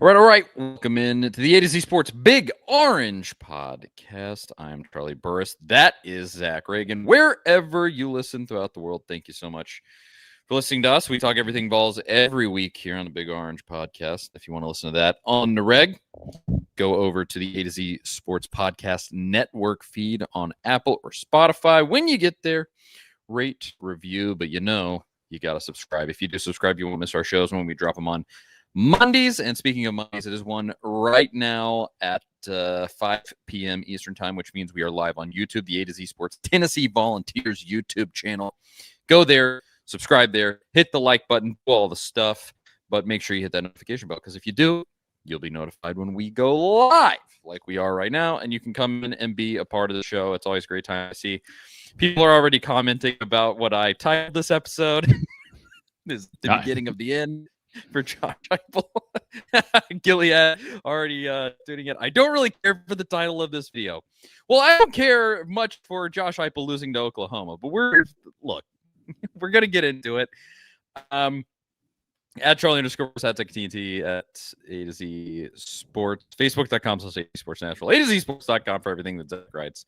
All right. Welcome in to the A to Z Sports Big Orange Podcast. I'm Charlie Burris. That is Zach Reagan. Wherever you listen throughout the world, thank you so much for listening to us. We talk everything Vols every week here on the Big Orange Podcast. If you want to listen to that on the reg, go over to the A to Z Sports Podcast Network feed on Apple or Spotify. When you get there, rate, review, but you got to subscribe. If you do subscribe, you won't miss our shows when we drop them on Mondays. And speaking of Mondays, it is one right now at 5 p.m. Eastern time, which means we are live on YouTube, the A to Z Sports Tennessee Volunteers YouTube channel. Go there, subscribe there, hit the like button, do all the stuff, but make sure you hit that notification bell, because if you do, you'll be notified when we go live like we are right now, and you can come in and be a part of the show. It's always a great time to see. People are already commenting about what I titled this episode. This is the beginning of the end for Josh Heupel. Gilead already doing it. I don't really care for the title of this video. Well, I don't care much for Josh Heupel losing to Oklahoma, but we're going to get into it. At Charlie_TNT at A to Z Sports, Facebook.com/AZSportsNashville, A to Z Sports.com for everything that Zach writes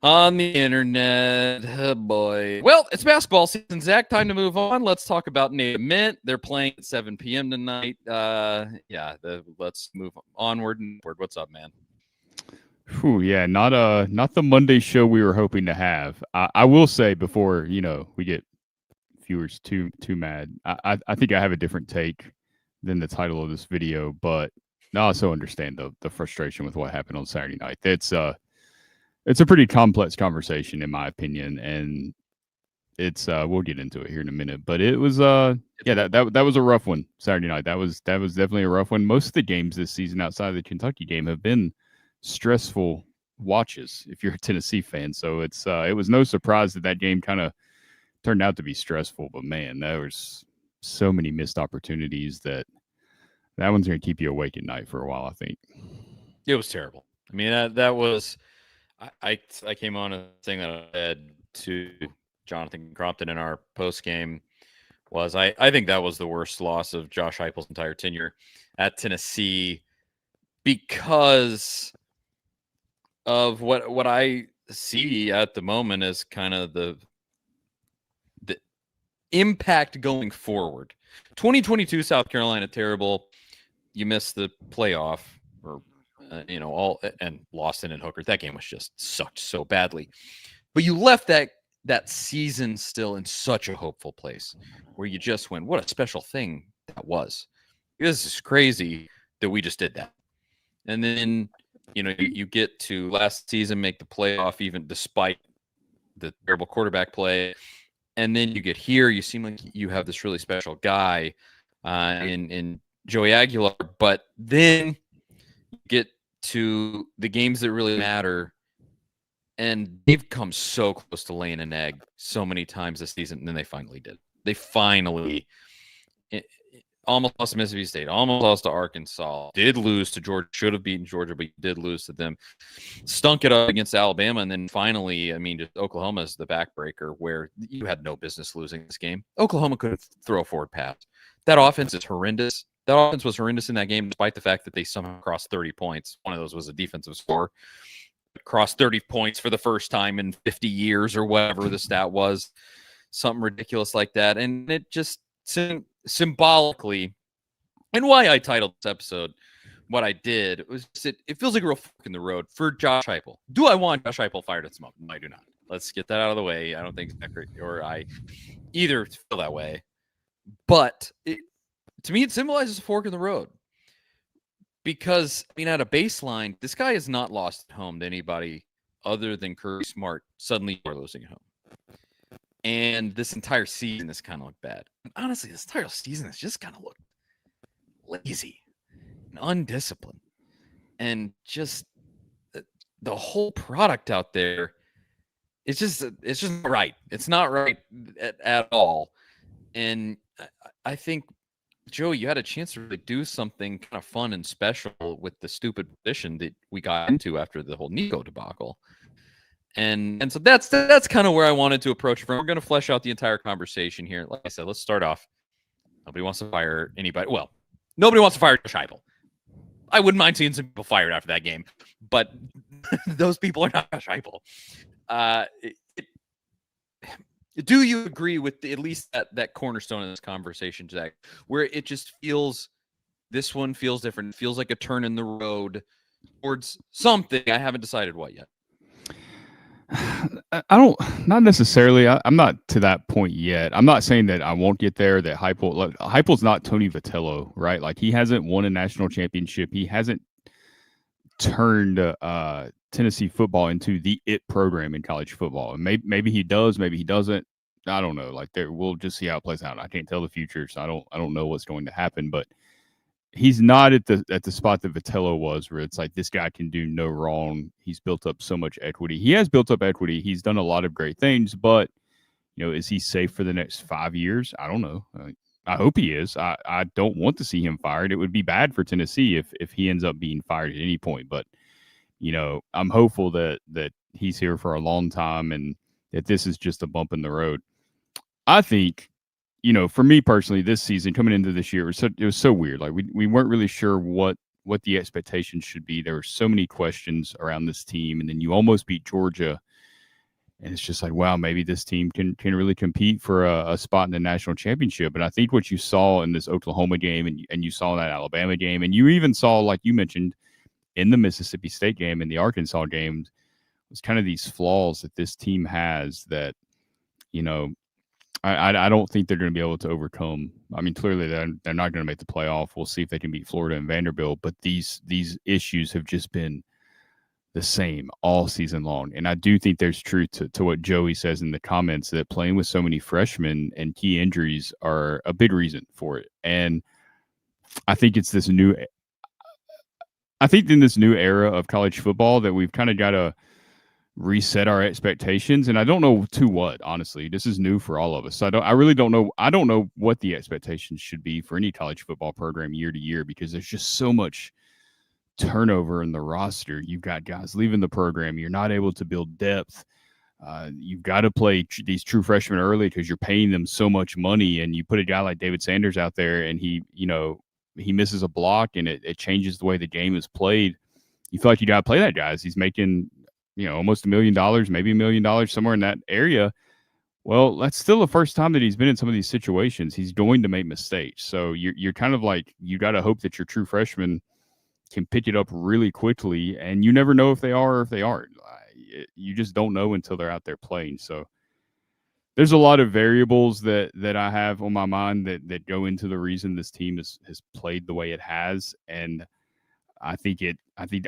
on the internet. Oh boy. Well, it's basketball season, Zach. Time to move on. Let's talk about Native Mint. They're playing at 7 p.m. tonight. Let's move onward and forward. What's up, man? Yeah, not the Monday show we were hoping to have. I will say before we get viewers too mad, I think I have a different take than the title of this video, but I also understand the frustration with what happened on Saturday night. It's a pretty complex conversation, in my opinion, and it's we'll get into it here in a minute. But it was that was a rough one Saturday night. That was definitely a rough one. Most of the games this season outside of the Kentucky game have been stressful watches if you're a Tennessee fan. So it was no surprise that game kind of turned out to be stressful. But man, there was so many missed opportunities that one's going to keep you awake at night for a while, I think. It was terrible. I mean, that was. I came on a thing that I said to Jonathan Crompton in our post game was I think that was the worst loss of Josh Heupel's entire tenure at Tennessee, because of what I see at the moment as kind of the impact going forward. 2022 South Carolina, terrible. You missed the playoff, or all, and lost in Hooker. That game was just sucked so badly. But you left that season still in such a hopeful place where you just went, what a special thing that was. This is crazy that we just did that. And then, you get to last season, make the playoff, even despite the terrible quarterback play. And then you get here, you seem like you have this really special guy in Joey Aguilar, but then you get to the games that really matter, and they've come so close to laying an egg so many times this season, and then they finally did. They finally almost lost to Mississippi State, almost lost to Arkansas, did lose to Georgia, should have beaten Georgia, but did lose to them, stunk it up against Alabama, and then finally, just Oklahoma is the backbreaker where you had no business losing this game. Oklahoma couldn't throw a forward pass. That offense is horrendous. That offense was horrendous in that game, despite the fact that they somehow crossed 30 points. One of those was a defensive score. Crossed 30 points for the first time in 50 years or whatever the stat was. Something ridiculous like that. And it just symbolically, and why I titled this episode what I did, was it feels like a real fork in the road for Josh Heupel. Do I want Josh Heupel fired at some point? No, I do not. Let's get that out of the way. I don't think Zach or I either feel that way. But to me, it symbolizes a fork in the road, because, at a baseline, this guy has not lost at home to anybody other than Kirby Smart. Suddenly, you're losing at home. And this entire season has kind of looked bad. And honestly, this entire season has just kind of looked lazy and undisciplined. And just the whole product out there, it's just not right. It's not right at all. And I think, Joey, you had a chance to really do something kind of fun and special with the stupid position that we got into after the whole Nico debacle. And so that's kind of where I wanted to approach it from. We're going to flesh out the entire conversation here. Like I said, let's start off. Nobody wants to fire anybody. Well, Nobody wants to fire Josh Heupel. I wouldn't mind seeing some people fired after that game, but those people are not Josh Heupel. Do you agree with at least that cornerstone in this conversation, Zach, where it just feels, this one feels different. It feels like a turn in the road towards something. I haven't decided what yet. Not necessarily. I'm not to that point yet. I'm not saying that I won't get there, that Heupel's not Tony Vitello, right? Like, he hasn't won a national championship. He hasn't turned Tennessee football into the it program in college football. And maybe he does, maybe he doesn't. I don't know. Like, we'll just see how it plays out. I can't tell the future, so I don't know what's going to happen, but he's not at the spot that Vitello was, where it's like, this guy can do no wrong. He's built up so much equity. He has built up equity. He's done a lot of great things, but is he safe for the next 5 years? I don't know. I hope he is. I don't want to see him fired. It would be bad for Tennessee if he ends up being fired at any point. But I'm hopeful that he's here for a long time and that this is just a bump in the road. I think, for me personally, this season coming into this year, it was so weird. Like, we weren't really sure what the expectations should be. There were so many questions around this team, and then you almost beat Georgia, and it's just like, wow, maybe this team can really compete for a spot in the national championship. And I think what you saw in this Oklahoma game, and you saw in that Alabama game, and you even saw, like you mentioned, in the Mississippi State game and the Arkansas game, was kind of these flaws that this team has that, I don't think they're going to be able to overcome. I mean, clearly they're not going to make the playoff. We'll see if they can beat Florida and Vanderbilt. But these issues have just been the same all season long. And I do think there's truth to what Joey says in the comments, that playing with so many freshmen and key injuries are a big reason for it. And I think it's this new – I think in this new era of college football that we've kind of got to – reset our expectations, and I don't know to what. Honestly, this is new for all of us. So I really don't know. I don't know what the expectations should be for any college football program year to year, because there's just so much turnover in the roster. You've got guys leaving the program. You're not able to build depth. You've got to play these true freshmen early because you're paying them so much money, and you put a guy like David Sanders out there, and he misses a block, and it changes the way the game is played. You feel like you got to play that guy. He's making almost $1 million, maybe $1 million, somewhere in that area. Well, that's still the first time that he's been in some of these situations. He's going to make mistakes. So you're kind of like, you got to hope that your true freshmen can pick it up really quickly, and you never know if they are or if they aren't. You just don't know until they're out there playing. So there's a lot of variables that I have on my mind that go into the reason this team has played the way it has. And I think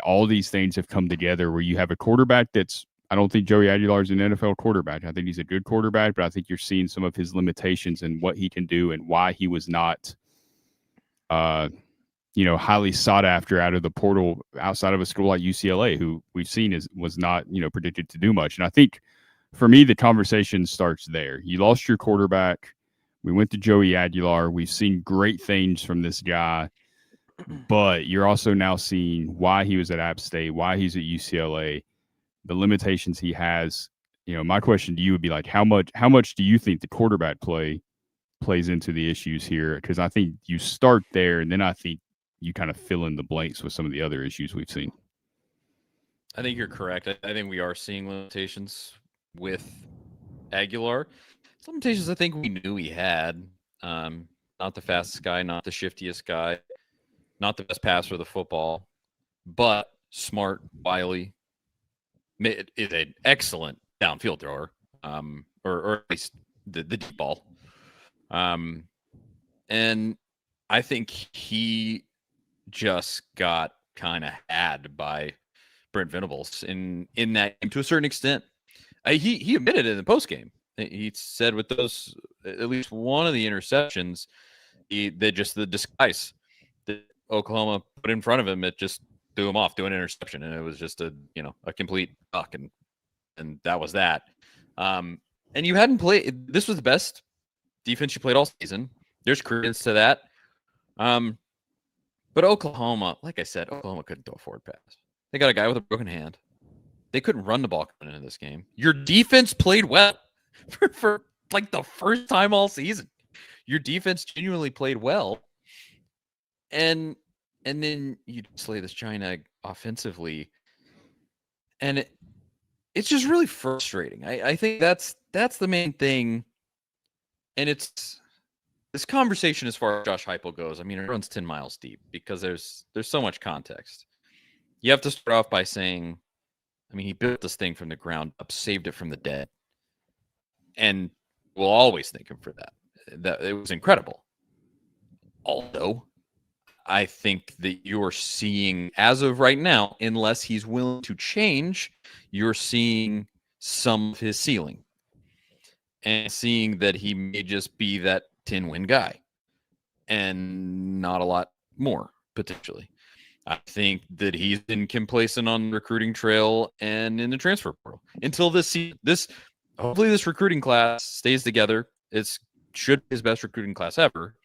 all these things have come together where you have a quarterback I don't think Joey Aguilar is an NFL quarterback. I think he's a good quarterback, but I think you're seeing some of his limitations and what he can do and why he was not, highly sought after out of the portal outside of a school like UCLA, who we've seen was not, predicted to do much. And I think for me, the conversation starts there. You lost your quarterback. We went to Joey Aguilar. We've seen great things from this guy. But you're also now seeing why he was at App State, why he's at UCLA, the limitations he has. My question to you would be like, how much do you think the quarterback play plays into the issues here? Because I think you start there, and then I think you kind of fill in the blanks with some of the other issues we've seen. I think you're correct. I think we are seeing limitations with Aguilar. Limitations I think we knew he had. Not the fastest guy, not the shiftiest guy. Not the best passer of the football, but smart, wily, is an excellent downfield thrower, or at least the deep ball. And I think he just got kind of had by Brent Venables in that game to a certain extent. He admitted it in the post game. He said with those, at least one of the interceptions, the disguise that Oklahoma put in front of him, it just threw him off, doing an interception, and it was just a complete buck, and that was that. And you hadn't played. This was the best defense you played all season. There's credence to that. But Oklahoma, like I said, Oklahoma couldn't throw a forward pass. They got a guy with a broken hand. They couldn't run the ball coming into this game. Your defense played well for like the first time all season. Your defense genuinely played well. And then you slay this giant egg offensively, and it's just really frustrating. I think that's the main thing, and it's this conversation as far as Josh Heupel goes. I mean, it runs 10 miles deep because there's so much context. You have to start off by saying, I mean, he built this thing from the ground up, saved it from the dead, and we'll always thank him for that. That it was incredible. Although, I think that you're seeing, as of right now, unless he's willing to change, you're seeing some of his ceiling and seeing that he may just be that 10-win guy and not a lot more, potentially. I think that he's been complacent on the recruiting trail and in the transfer portal until this season. Hopefully this recruiting class stays together. It should be his best recruiting class ever.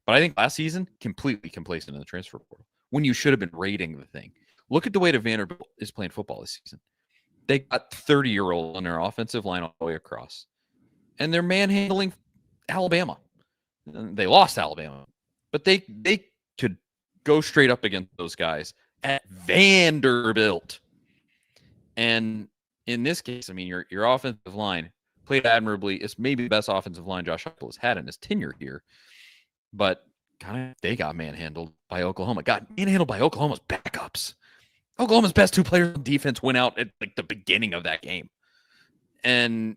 But I think last season, completely complacent in the transfer portal when you should have been raiding the thing. Look at the way that Vanderbilt is playing football this season. They got 30-year-old on their offensive line all the way across. And they're manhandling Alabama. They lost Alabama. But they could go straight up against those guys at Vanderbilt. And in this case, I mean, your offensive line played admirably. It's maybe the best offensive line Josh Heupel has had in his tenure here. But kind of they got manhandled by Oklahoma. Got manhandled by Oklahoma's backups. Oklahoma's best two players on defense went out at like the beginning of that game. And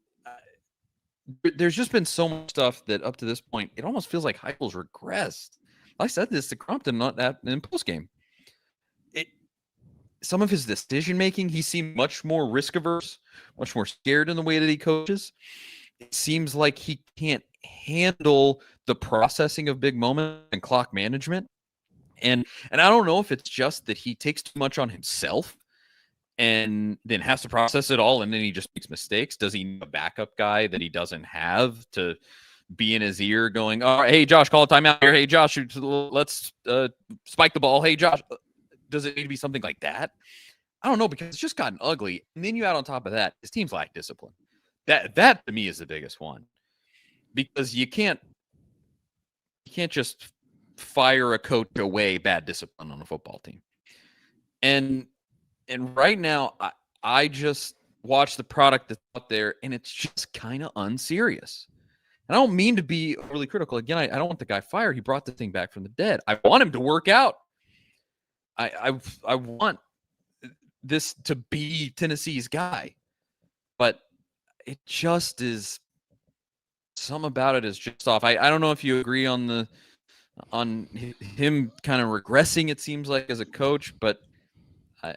there's just been so much stuff that up to this point, it almost feels like Heupel's regressed. I said this to Crompton in post game. Some of his decision making, he seemed much more risk averse, much more scared in the way that he coaches. It seems like he can't handle the processing of big moments and clock management. And I don't know if it's just that he takes too much on himself and then has to process it all, and then he just makes mistakes. Does he need a backup guy that he doesn't have to be in his ear going, "Oh, hey, Josh, call a timeout here. Hey, Josh, let's spike the ball. Hey, Josh." Does it need to be something like that? I don't know, because it's just gotten ugly. And then you add on top of that, his teams lack discipline. That to me is the biggest one, because you can't just fire a coach away bad discipline on a football team. And right now, I just watch the product that's out there, and it's just kind of unserious. And I don't mean to be overly critical. Again, I don't want the guy fired. He brought the thing back from the dead. I want him to work out. I want this to be Tennessee's guy, but it just is, some about it is just off. I don't know if you agree on him kind of regressing, it seems like, as a coach, but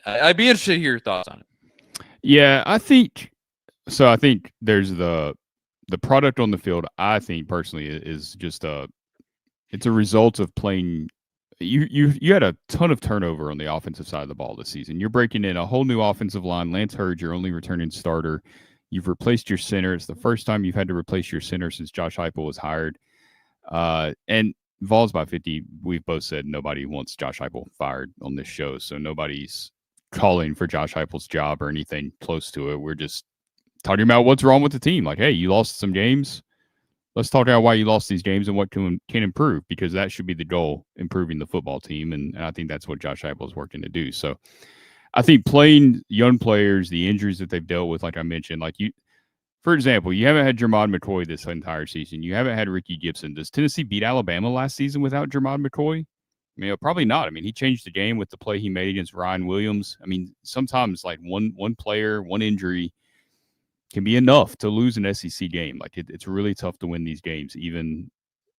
I'd be interested to hear your thoughts on it. Yeah, I think so. I think there's the product on the field. I think personally is just it's a result of playing. You had a ton of turnover on the offensive side of the ball this season. You're breaking in a whole new offensive line. Lance Hurd, your only returning starter. You've replaced your center. It's the first time you've had to replace your center since Josh Heupel was hired. And Vols by 50, we've both said nobody wants Josh Heupel fired on this show, so nobody's calling for Josh Heupel's job or anything close to it. We're just talking about what's wrong with the team. Like, hey, you lost some games. Let's talk about why you lost these games and what can improve, because that should be the goal, improving the football team. And I think that's what Josh Heupel is working to do. So I think playing young players, the injuries that they've dealt with, like I mentioned, like for example, you haven't had Jermod McCoy this entire season. You haven't had Ricky Gibson. Does Tennessee beat Alabama last season without Jermod McCoy? I mean, probably not. I mean, he changed the game with the play he made against Ryan Williams. I mean, sometimes like one player, one injury can be enough to lose an SEC game. Like it's really tough to win these games, even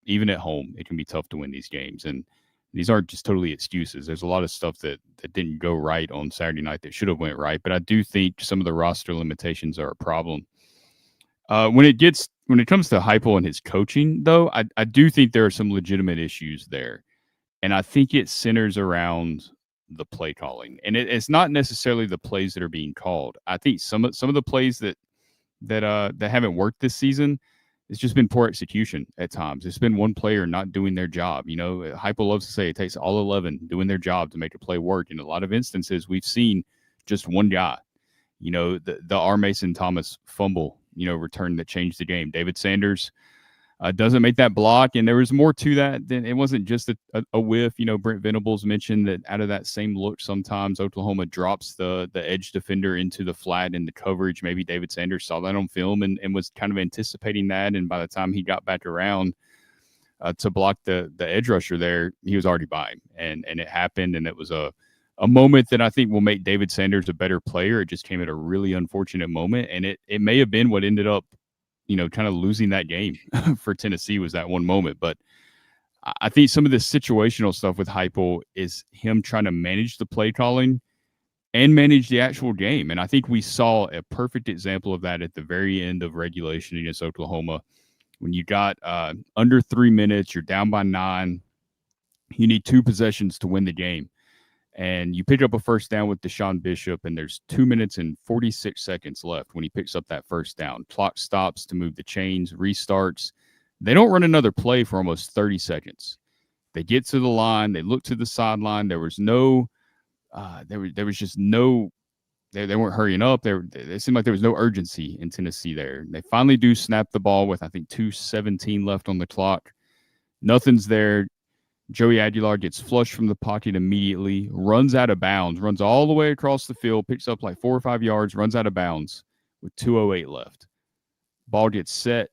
at home. It can be tough to win these games, and these aren't just totally excuses. There's a lot of stuff that didn't go right on Saturday night that should have went right. But I do think some of the roster limitations are a problem. When it comes to Heupel and his coaching, though, I do think there are some legitimate issues there, and I think it centers around the play calling, and it's not necessarily the plays that are being called. I think some of the plays that haven't worked this season, it's just been poor execution at times. It's been one player not doing their job. You know, Heupel loves to say it takes all 11 doing their job to make a play work. In a lot of instances, we've seen just one guy. You know, the R. Mason Thomas fumble, return that changed the game. David Sanders, Doesn't make that block, and there was more to that than it wasn't just a whiff. Brent Venables mentioned that out of that same look, sometimes Oklahoma drops the edge defender into the flat in the coverage. Maybe David Sanders saw that on film and was kind of anticipating that, and by the time he got back around to block the edge rusher there, he was already by him, and it happened, and it was a moment that I think will make David Sanders a better player. It just came at a really unfortunate moment, and it may have been what ended up kind of losing that game for Tennessee was that one moment. But I think some of this situational stuff with Heupel is him trying to manage the play calling and manage the actual game. And I think we saw a perfect example of that at the very end of regulation against Oklahoma. When you got under 3 minutes, you're down by 9, you need 2 possessions to win the game. And you pick up a first down with Deshaun Bishop, and there's 2 minutes and 46 seconds left when he picks up that first down. Clock stops to move the chains, restarts. They don't run another play for almost 30 seconds. They get to the line. They look to the sideline. There was no there was just no they weren't hurrying up. It seemed like there was no urgency in Tennessee there. They finally do snap the ball with, I think, 2:17 left on the clock. Nothing's there. Joey Aguilar gets flushed from the pocket immediately, runs out of bounds, runs all the way across the field, picks up like 4 or 5 yards, runs out of bounds with 2:08 left. Ball gets set,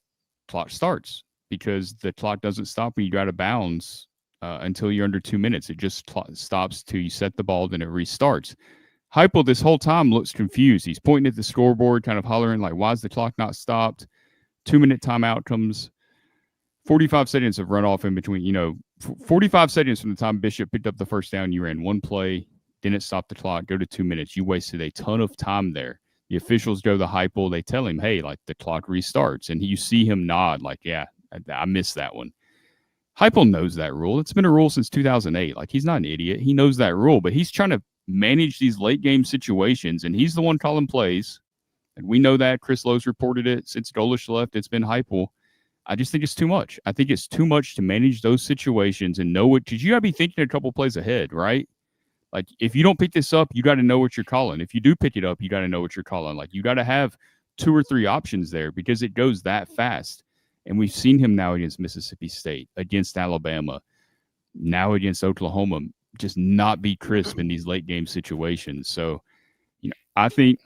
clock starts because the clock doesn't stop when you go out of bounds until you're under 2 minutes. It just stops till you set the ball, then it restarts. Heupel this whole time looks confused. He's pointing at the scoreboard, kind of hollering like, why is the clock not stopped? 2-minute timeout comes. 45 seconds of runoff in between, 45 seconds from the time Bishop picked up the first down, you ran one play, didn't stop the clock, go to 2 minutes. You wasted a ton of time there. The officials go to Heupel. They tell him, hey, like the clock restarts. And you see him nod like, yeah, I missed that one. Heupel knows that rule. It's been a rule since 2008. Like, he's not an idiot. He knows that rule, but he's trying to manage these late game situations, and he's the one calling plays. And we know that. Chris Lowe's reported it. Since Golish left, it's been Heupel. I just think it's too much. I think it's too much to manage those situations and know what, because you got to be thinking a couple plays ahead, right? Like, if you don't pick this up, you got to know what you're calling. If you do pick it up, you got to know what you're calling. Like, you got to have 2 or 3 options there because it goes that fast. And we've seen him now against Mississippi State, against Alabama, now against Oklahoma, just not be crisp in these late game situations. So, I think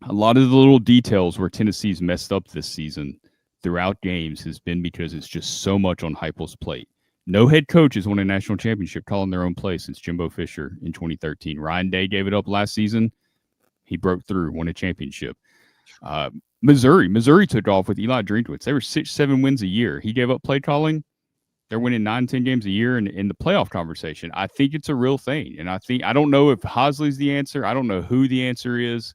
a lot of the little details where Tennessee's messed up this season throughout games has been because it's just so much on Heupel's plate. No head coach has won a national championship calling their own play since Jimbo Fisher in 2013. Ryan Day gave it up last season. He broke through, won a championship. Missouri took off with Eli Drinkwitz. They were 6-7 wins a year. He gave up play calling. They're winning 9-10 games a year in the playoff conversation. I think it's a real thing. And I don't know if Hosley's the answer. I don't know who the answer is,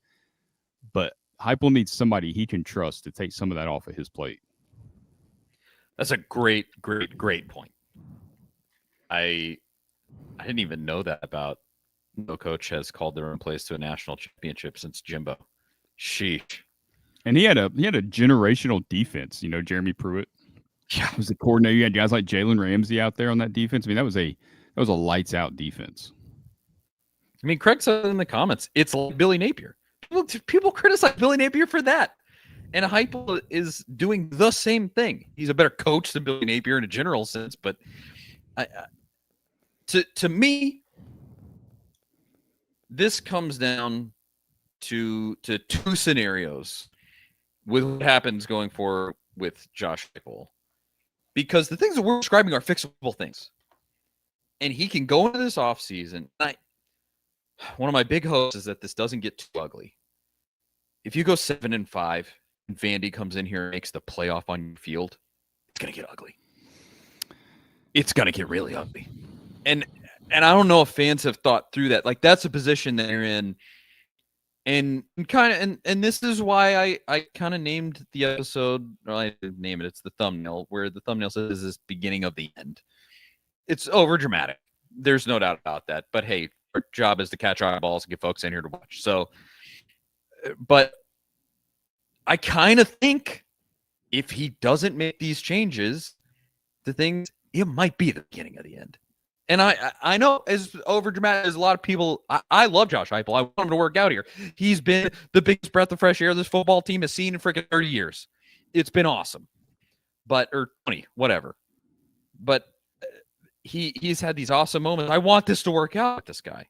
but Heupel needs somebody he can trust to take some of that off of his plate. That's a great point. I didn't even know that about no coach has called their own plays to a national championship since Jimbo. Sheesh. And he had a generational defense. Jeremy Pruitt. Yeah, was the coordinator. You had guys like Jalen Ramsey out there on that defense. I mean, that was a lights out defense. I mean, Craig said in the comments, it's like Billy Napier. People criticize Billy Napier for that. And Heupel is doing the same thing. He's a better coach than Billy Napier in a general sense, but to me, this comes down to 2 scenarios with what happens going forward with Josh Heupel. Because the things that we're describing are fixable things. And he can go into this offseason. One of my big hopes is that this doesn't get too ugly. If you go 7-5 and Vandy comes in here and makes the playoff on your field, it's going to get ugly. It's going to get really ugly. And I don't know if fans have thought through that. Like, that's a position that they're in. And this is why I kind of named the episode, or I didn't name it, it's the thumbnail, where the thumbnail says this beginning of the end. It's over dramatic. There's no doubt about that. But hey, our job is to catch eyeballs and get folks in here to watch. So, but I kind of think if he doesn't make these changes, it might be the beginning of the end. And I know as over dramatic as a lot of people, I love Josh Heupel. I want him to work out here. He's been the biggest breath of fresh air this football team has seen in freaking 30 years. It's been awesome. or 20, whatever. But he's had these awesome moments. I want this to work out with this guy,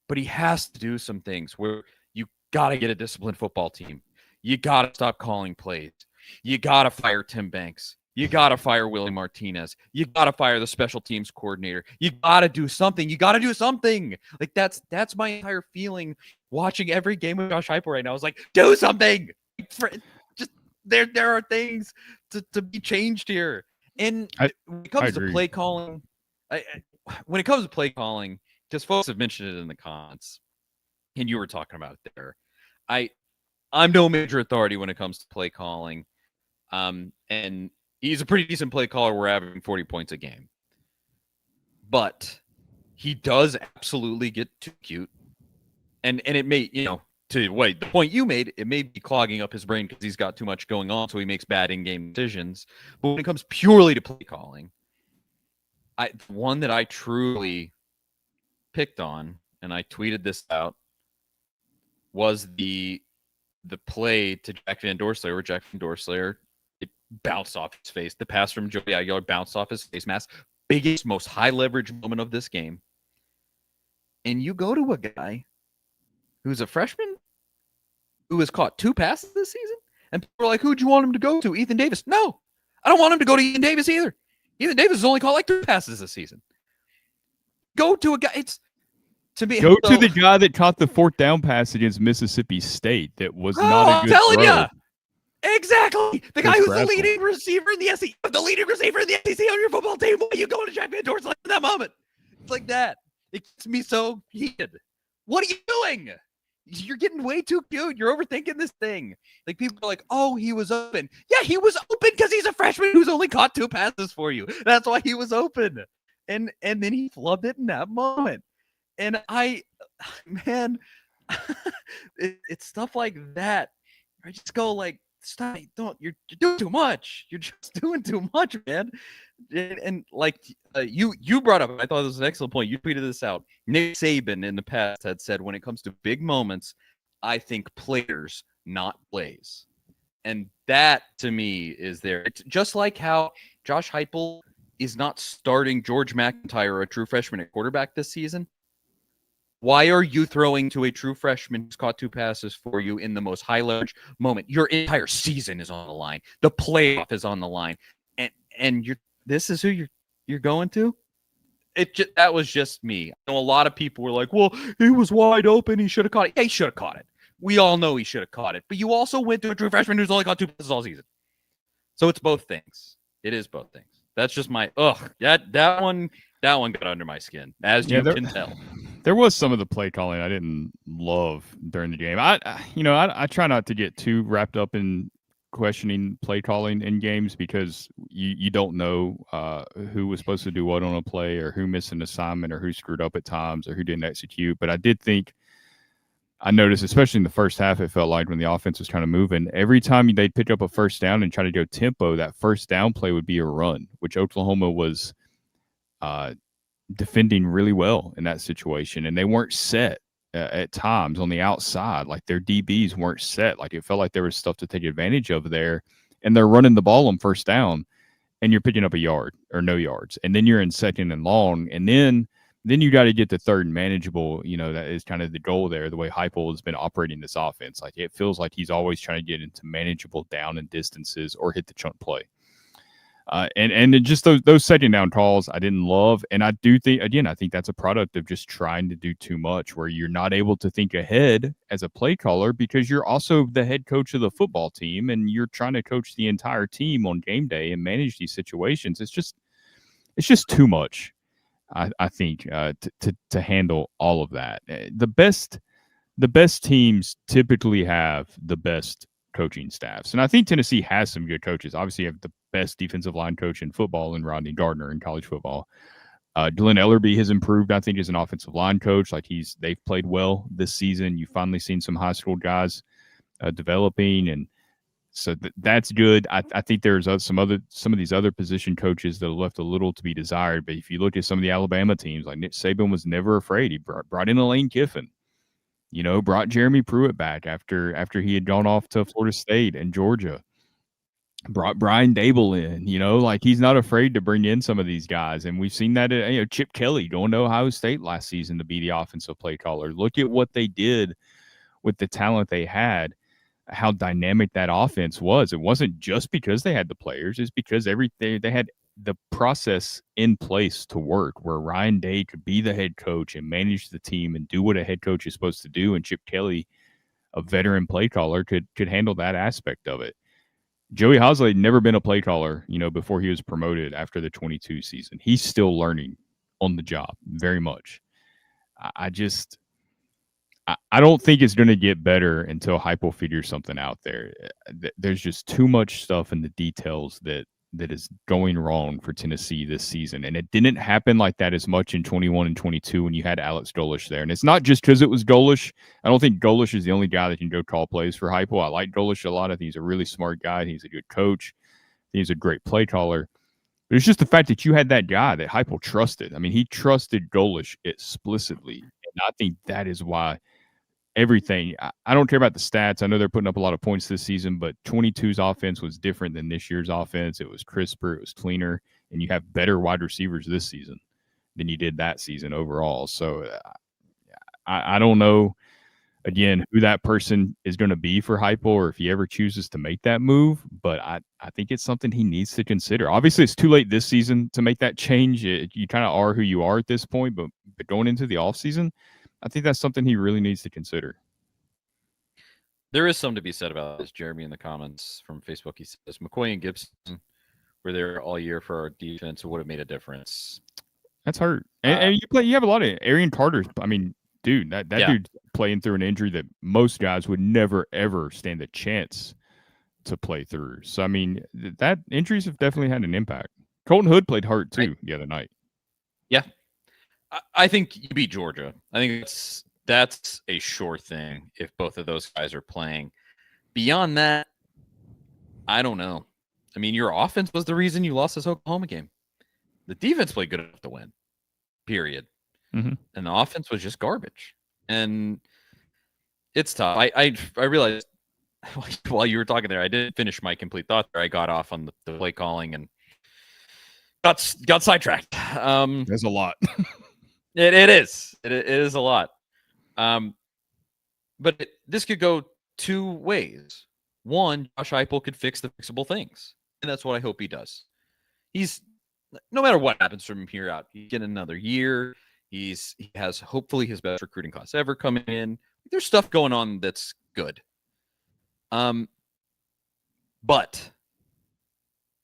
but he has to do some things where you got to get a disciplined football team. You got to stop calling plays. You got to fire Tim Banks. You got to fire Willie Martinez. You got to fire the special teams coordinator. You got to do something. You got to do something. Like that's my entire feeling watching every game with Josh Heupel right now. Is like, do something. Just there are things to be changed here. And when it comes to play calling, because folks have mentioned it in the comments, and you were talking about it there. I'm no major authority when it comes to play calling. And he's a pretty decent play caller. We're averaging 40 points a game. But he does absolutely get too cute. And it may, the point you made, it may be clogging up his brain because he's got too much going on, so he makes bad in-game decisions. But when it comes purely to play calling, the one that I truly picked on, and I tweeted this out, was the play to Jack Van Dorselaer, where Jack Van Dorselaer, it bounced off his face. The pass from Joey Aguilar bounced off his face mask. Biggest, most high leverage moment of this game. And you go to a guy who's a freshman who has caught 2 passes this season, and people are like, who'd you want him to go to? Ethan Davis. No, I don't want him to go to Ethan Davis either. Ethan Davis has only caught like 3 passes this season. Go to a guy. To the guy that caught the 4th down pass against Mississippi State. That was not a good throw. You. Exactly. The guy who's the leading receiver in the SEC, the leading receiver in the SEC on your football team. Why are you going to Jack Van Dorselaer in that moment? It's like that. It gets me so heated. What are you doing? You're getting way too cute. You're overthinking this thing. Like, people are like, oh, he was open. Yeah, he was open because he's a freshman who's only caught 2 passes for you. That's why he was open. And then he flubbed it in that moment. And it's stuff like that. I just go like, stop! You're doing too much. You're just doing too much, man. And like you brought up, I thought this was an excellent point. You tweeted this out. Nick Saban in the past had said, when it comes to big moments, I think players, not plays. And that to me is there. It's just like how Josh Heupel is not starting George McIntyre, a true freshman at quarterback this season. Why are you throwing to a true freshman who's caught 2 passes for you in the most high leverage moment? Your entire season is on the line. The playoff is on the line, and this is who you're going to. That was just me. I know a lot of people were like, "Well, he was wide open. He should have caught it." Yeah, he should have caught it. We all know he should have caught it. But you also went to a true freshman who's only caught 2 passes all season. So it's both things. It is both things. That's just my that one got under my skin, as you can tell. There was some of the play calling I didn't love during the game. I try not to get too wrapped up in questioning play calling in games because you don't know who was supposed to do what on a play, or who missed an assignment, or who screwed up at times, or who didn't execute. But I did think, I noticed, especially in the first half, it felt like when the offense was kind of moving, every time they'd pick up a first down and try to go tempo, that first down play would be a run, which Oklahoma was defending really well in that situation. And they weren't set at times on the outside. Like, their DBs weren't set. Like, it felt like there was stuff to take advantage of there. And they're running the ball on first down, and you're picking up a yard or no yards. And then you're in 2nd and long. And then you got to get to 3rd and manageable. That is kind of the goal there, the way Heupel has been operating this offense. Like, it feels like he's always trying to get into manageable down and distances or hit the chunk play. And just those 2nd down calls I didn't love. And I do think, again, I think that's a product of just trying to do too much, where you're not able to think ahead as a play caller, because you're also the head coach of the football team, and you're trying to coach the entire team on game day and manage these situations. It's just too much, I think, to handle all of that. The best teams typically have the best coaching staffs. And I think Tennessee has some good coaches. Obviously, you have the best defensive line coach in football in Rodney Gardner in college football. Glenn Ellerby has improved, I think, as an offensive line coach. Like, they've played well this season. You've finally seen some high school guys developing, and so that's good. I think there's some of these other position coaches that have left a little to be desired. But if you look at some of the Alabama teams, like Nick Saban was never afraid. He brought in Lane Kiffin. Brought Jeremy Pruitt back after he had gone off to Florida State and Georgia. brought Brian Dable in, like he's not afraid to bring in some of these guys. And we've seen that, Chip Kelly going to Ohio State last season to be the offensive play caller. Look at what they did with the talent they had, how dynamic that offense was. It wasn't just because they had the players, it's because everything they had the process in place to work where Ryan Day could be the head coach and manage the team and do what a head coach is supposed to do. And Chip Kelly, a veteran play caller, could handle that aspect of it. Joey Hosley had never been a play caller, before he was promoted after the 22 season. He's still learning on the job very much. I don't think it's going to get better until Heupel figures something out there. There's just too much stuff in the details that is going wrong for Tennessee this season. And it didn't happen like that as much in 21 and 22 when you had Alex Golesh there. And it's not just because it was Golesh. I don't think Golesh is the only guy that can go call plays for Heupel. I like Golesh a lot. I think he's a really smart guy. He's a good coach. He's a great play caller. But it's just the fact that you had that guy that Heupel trusted. I mean, he trusted Golesh explicitly. And I think that is why everything. I don't care about the stats. I know they're putting up a lot of points this season, but 22's offense was different than this year's offense. It was crisper, it was cleaner, and you have better wide receivers this season than you did that season overall. So I don't know, again, who that person is going to be for Heupel or if he ever chooses to make that move, but I think it's something he needs to consider. Obviously, it's too late this season to make that change. You kind of are who you are at this point, but going into the offseason, I think that's something he really needs to consider. There is something to be said about this. Jeremy in the comments from Facebook, he says McCoy and Gibson were there all year for our defense. It would have made a difference. That's hurt. And you have a lot of Arian Carter. I mean, dude, that dude's playing through an injury that most guys would never ever stand a chance to play through. So I mean, that injuries have definitely had an impact. Colton Hood played hurt too the other night. Yeah. I think you beat Georgia. I think that's a sure thing if both of those guys are playing. Beyond that, I don't know. I mean, your offense was the reason you lost this Oklahoma game. The defense played good enough to win, period. Mm-hmm. And the offense was just garbage. And it's tough. I realized while you were talking there, I didn't finish my complete thought there. I got off on the play calling and got sidetracked. There's a lot. It is. It is a lot. But this could go two ways. One, Josh Heupel could fix the fixable things. And that's what I hope he does. He's, no matter what happens from here out, he get another year. He has hopefully his best recruiting class ever coming in. There's stuff going on that's good. But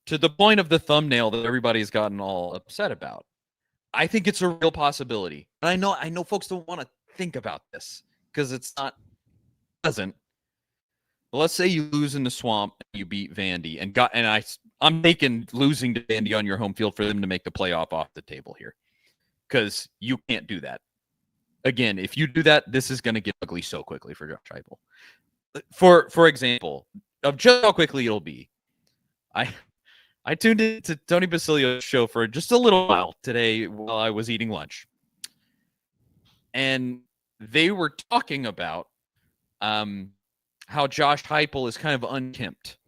to the point of the thumbnail that everybody's gotten all upset about, I think it's a real possibility. And I know folks don't want to think about this because it's not pleasant. But let's say you lose in the swamp and you beat Vandy and I'm making losing to Vandy on your home field for them to make the playoff off the table here. Because you can't do that. Again, if you do that, this is going to get ugly so quickly for Josh Heupel. For example, of just how quickly it'll be, I tuned into Tony Basilio's show for just a little while today while I was eating lunch. And they were talking about how Josh Heupel is kind of unkempt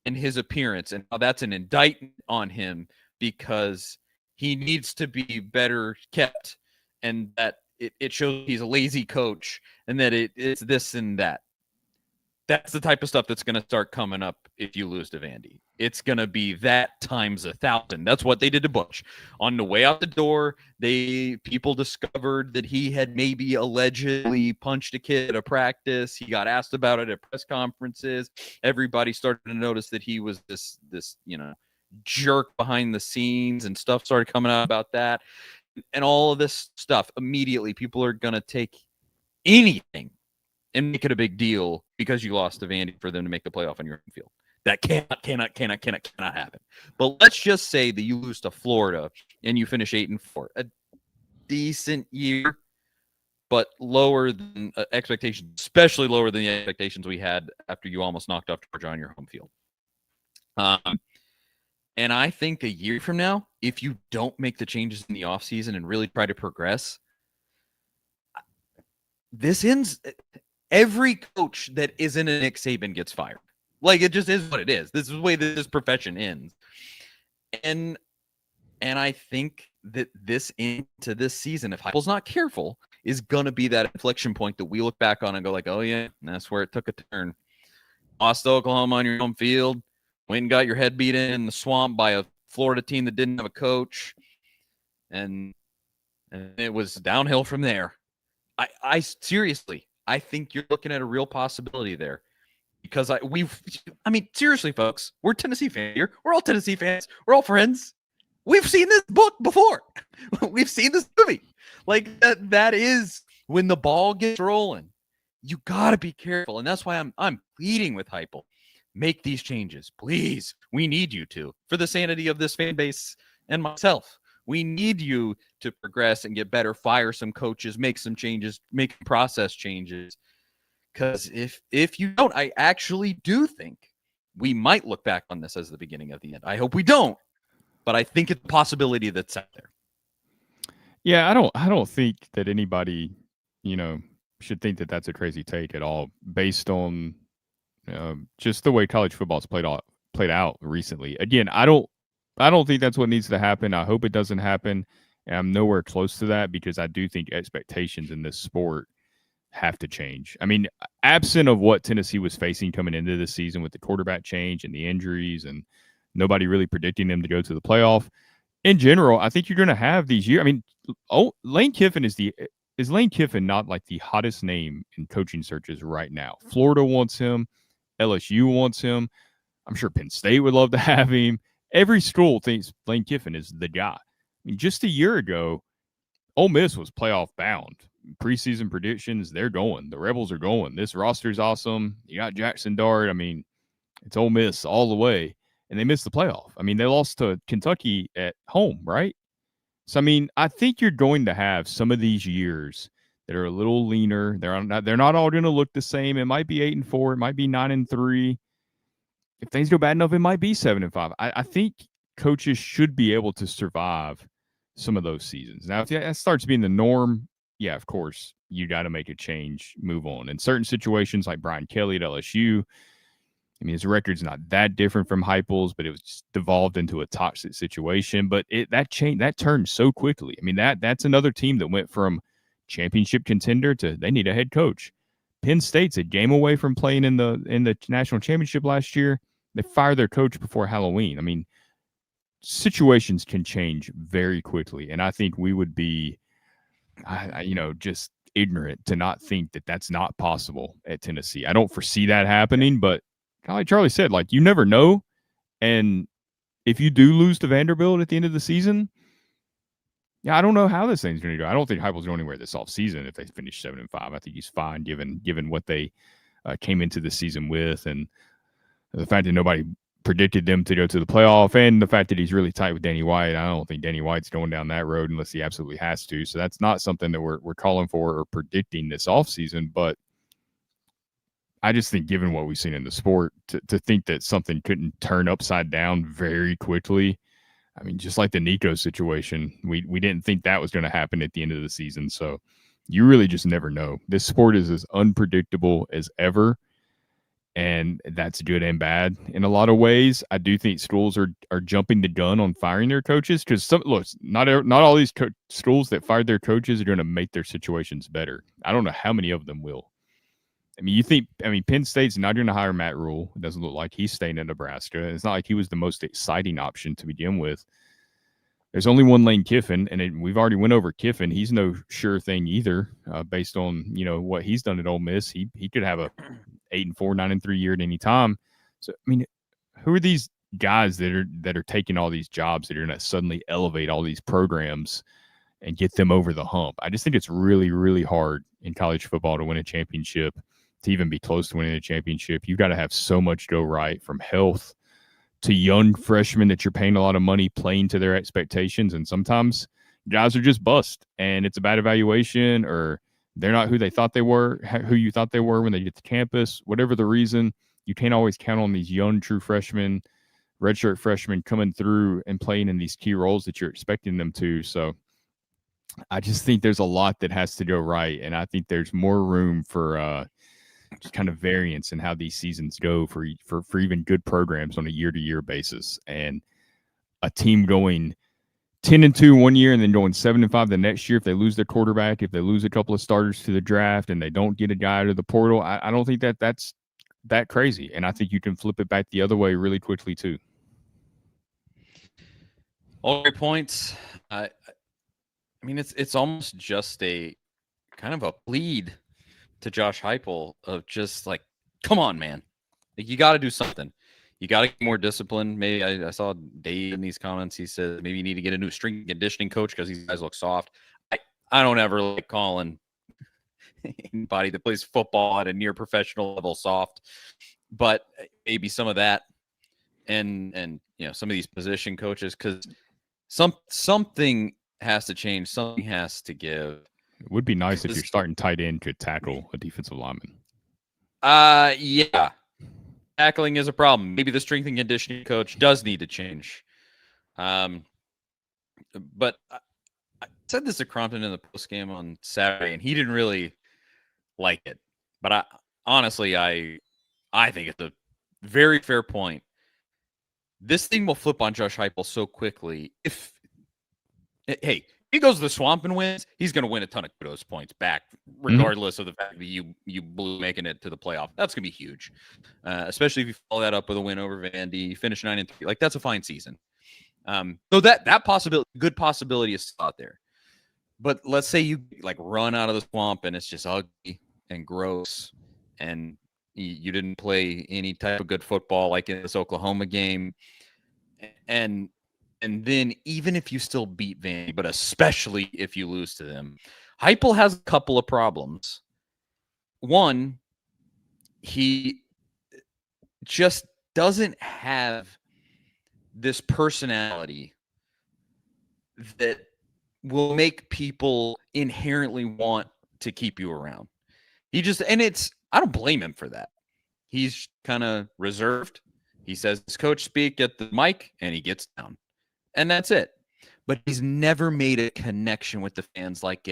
in his appearance and how that's an indictment on him because he needs to be better kept and that it shows he's a lazy coach and that it's this and that. That's the type of stuff that's going to start coming up if you lose to Vandy. It's going to be that times 1,000. That's what they did to Butch. On the way out the door, people discovered that he had maybe allegedly punched a kid at a practice. He got asked about it at press conferences. Everybody started to notice that he was this jerk behind the scenes, and stuff started coming out about that. And all of this stuff, immediately people are going to take anything and make it a big deal because you lost to Vandy for them to make the playoff on your home field. That cannot happen. But let's just say that you lose to Florida and you finish 8-4. A decent year, but lower than expectations, especially lower than the expectations we had after you almost knocked off Georgia on your home field. And I think a year from now, if you don't make the changes in the offseason and really try to progress, this ends. Every coach that isn't a Nick Saban gets fired. Like, it just is what it is. This is the way that this profession ends. And I think that this into this season, if Heupel's not careful, is going to be that inflection point that we look back on and go like, oh, yeah, that's where it took a turn. Lost to Oklahoma on your home field. Went and got your head beat in the swamp by a Florida team that didn't have a coach. And it was downhill from there. I seriously, I think you're looking at a real possibility there. Because seriously, folks, we're Tennessee fans here. We're all Tennessee fans. We're all friends. We've seen this book before. We've seen this movie. Like, that is when the ball gets rolling. You got to be careful. And that's why I'm pleading with Heupel. Make these changes, please. We need you to, for the sanity of this fan base and myself. We need you to progress and get better, fire some coaches, make some changes, make process changes. Because if you don't, I actually do think we might look back on this as the beginning of the end. I hope we don't, but I think it's a possibility that's out there. Yeah, I don't think that anybody, should think that that's a crazy take at all, based on just the way college football's played out recently. Again, I don't think that's what needs to happen. I hope it doesn't happen. And I'm nowhere close to that, because I do think expectations in this sport have to change. I mean, absent of what Tennessee was facing coming into this season with the quarterback change and the injuries and nobody really predicting them to go to the playoff, in general, I think you're going to have these years. I mean, Lane Kiffin is Lane Kiffin not like the hottest name in coaching searches right now? Florida wants him. LSU wants him. I'm sure Penn State would love to have him. Every school thinks Lane Kiffin is the guy. I mean, just a year ago, Ole Miss was playoff bound. Preseason predictions, they're going. The Rebels are going. This roster's awesome. You got Jackson Dart. I mean, it's Ole Miss all the way. And they missed the playoff. I mean, they lost to Kentucky at home, right? So, I mean, I think you're going to have some of these years that are a little leaner. They're not all going to look the same. It might be 8-4. It might be 9-3. If things go bad enough, it might be 7-5. I think coaches should be able to survive some of those seasons. Now, if that starts being the norm, yeah, of course, you got to make a change, move on. In certain situations, like Brian Kelly at LSU, I mean, his record's not that different from Heupel's, but it was just devolved into a toxic situation. But that turned so quickly. I mean, that's another team that went from championship contender to they need a head coach. Penn State's a game away from playing in the national championship last year. They fired their coach before Halloween. I mean, situations can change very quickly, and I think we would be, just ignorant to not think that that's not possible at Tennessee. I don't foresee that happening, but like Charlie said, like, you never know. And if you do lose to Vanderbilt at the end of the season, yeah, I don't know how this thing's going to go. I don't think Heupel's going anywhere this offseason if they finish 7-5. I think he's fine given what they came into the season with, and the fact that nobody predicted them to go to the playoff, and the fact that he's really tight with Danny White. I don't think Danny White's going down that road unless he absolutely has to. So that's not something that we're calling for or predicting this offseason. But I just think, given what we've seen in the sport, to think that something couldn't turn upside down very quickly. I mean, just like the Nico situation, we didn't think that was going to happen at the end of the season. So you really just never know. This sport is as unpredictable as ever, and that's good and bad in a lot of ways. I do think schools are jumping the gun on firing their coaches, because not all these schools that fired their coaches are going to make their situations better. I don't know how many of them will. I mean, Penn State's not going to hire Matt Rule. It doesn't look like he's staying in Nebraska. It's not like he was the most exciting option to begin with. There's only one Lane Kiffin, and we've already went over Kiffin. He's no sure thing either, based on what he's done at Ole Miss. He could have a 8-4, 9-3 year at any time. So, I mean, who are these guys that are taking all these jobs that are going to suddenly elevate all these programs and get them over the hump? I just think it's really, really hard in college football to win a championship. To even be close to winning a championship, you've got to have so much go right, from health to young freshmen that you're paying a lot of money playing to their expectations. And sometimes guys are just bust, and it's a bad evaluation, or they're not who they thought they were, who you thought they were when they get to campus. Whatever the reason, you can't always count on these young true freshmen, redshirt freshmen coming through and playing in these key roles that you're expecting them to. So I just think there's a lot that has to go right, and I think there's more room for just kind of variance in how these seasons go for even good programs on a year-to-year basis. And a team going 10-2 one year and then going 7-5 the next year, if they lose their quarterback, if they lose a couple of starters to the draft and they don't get a guy to the portal, I don't think that's that crazy. And I think you can flip it back the other way really quickly too. All great points. I mean, it's almost just a kind of a plead to Josh Heupel of just like, come on, man. Like, you got to do something. You got to get more discipline. Maybe I saw Dave in these comments. He said maybe you need to get a new strength and conditioning coach because these guys look soft. I don't ever like calling anybody that plays football at a near professional level soft, but maybe some of that and some of these position coaches, because something has to change. Something has to give. It would be nice if your starting tight end could tackle a defensive lineman. Yeah. Tackling is a problem. Maybe the strength and conditioning coach does need to change. But I said this to Crompton in the postgame on Saturday, and he didn't really like it. But I think it's a very fair point. This thing will flip on Josh Heupel so quickly. If he goes to the swamp and wins, he's going to win a ton of kudos points back, regardless of the fact that you blew making it to the playoff. That's going to be huge, especially if you follow that up with a win over Vandy, finish 9-3. Like, that's a fine season. So that possibility, good possibility, is still out there. But let's say you like run out of the swamp and it's just ugly and gross, and you didn't play any type of good football like in this Oklahoma game, and then even if you still beat Vandy, but especially if you lose to them, Heupel has a couple of problems. One, he just doesn't have this personality that will make people inherently want to keep you around. I don't blame him for that. He's kind of reserved. He says his coach speak at the mic and he gets down. And that's it. But he's never made a connection with the fans like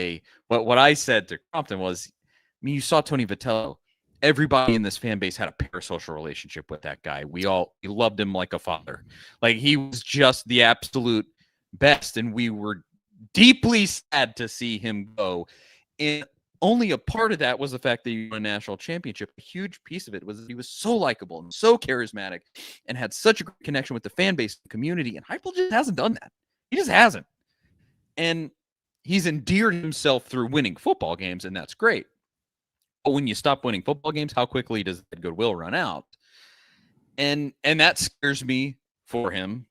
what I said to Crompton was, I mean, you saw Tony Vitello. Everybody in this fan base had a parasocial relationship with that guy. We loved him like a father. Like, he was just the absolute best, and we were deeply sad to see him go. And only a part of that was the fact that he won a national championship. A huge piece of it was that he was so likable and so charismatic and had such a great connection with the fan base and community. And Heupel just hasn't done that. He just hasn't. And he's endeared himself through winning football games, and that's great. But when you stop winning football games, how quickly does that goodwill run out? And that scares me for him.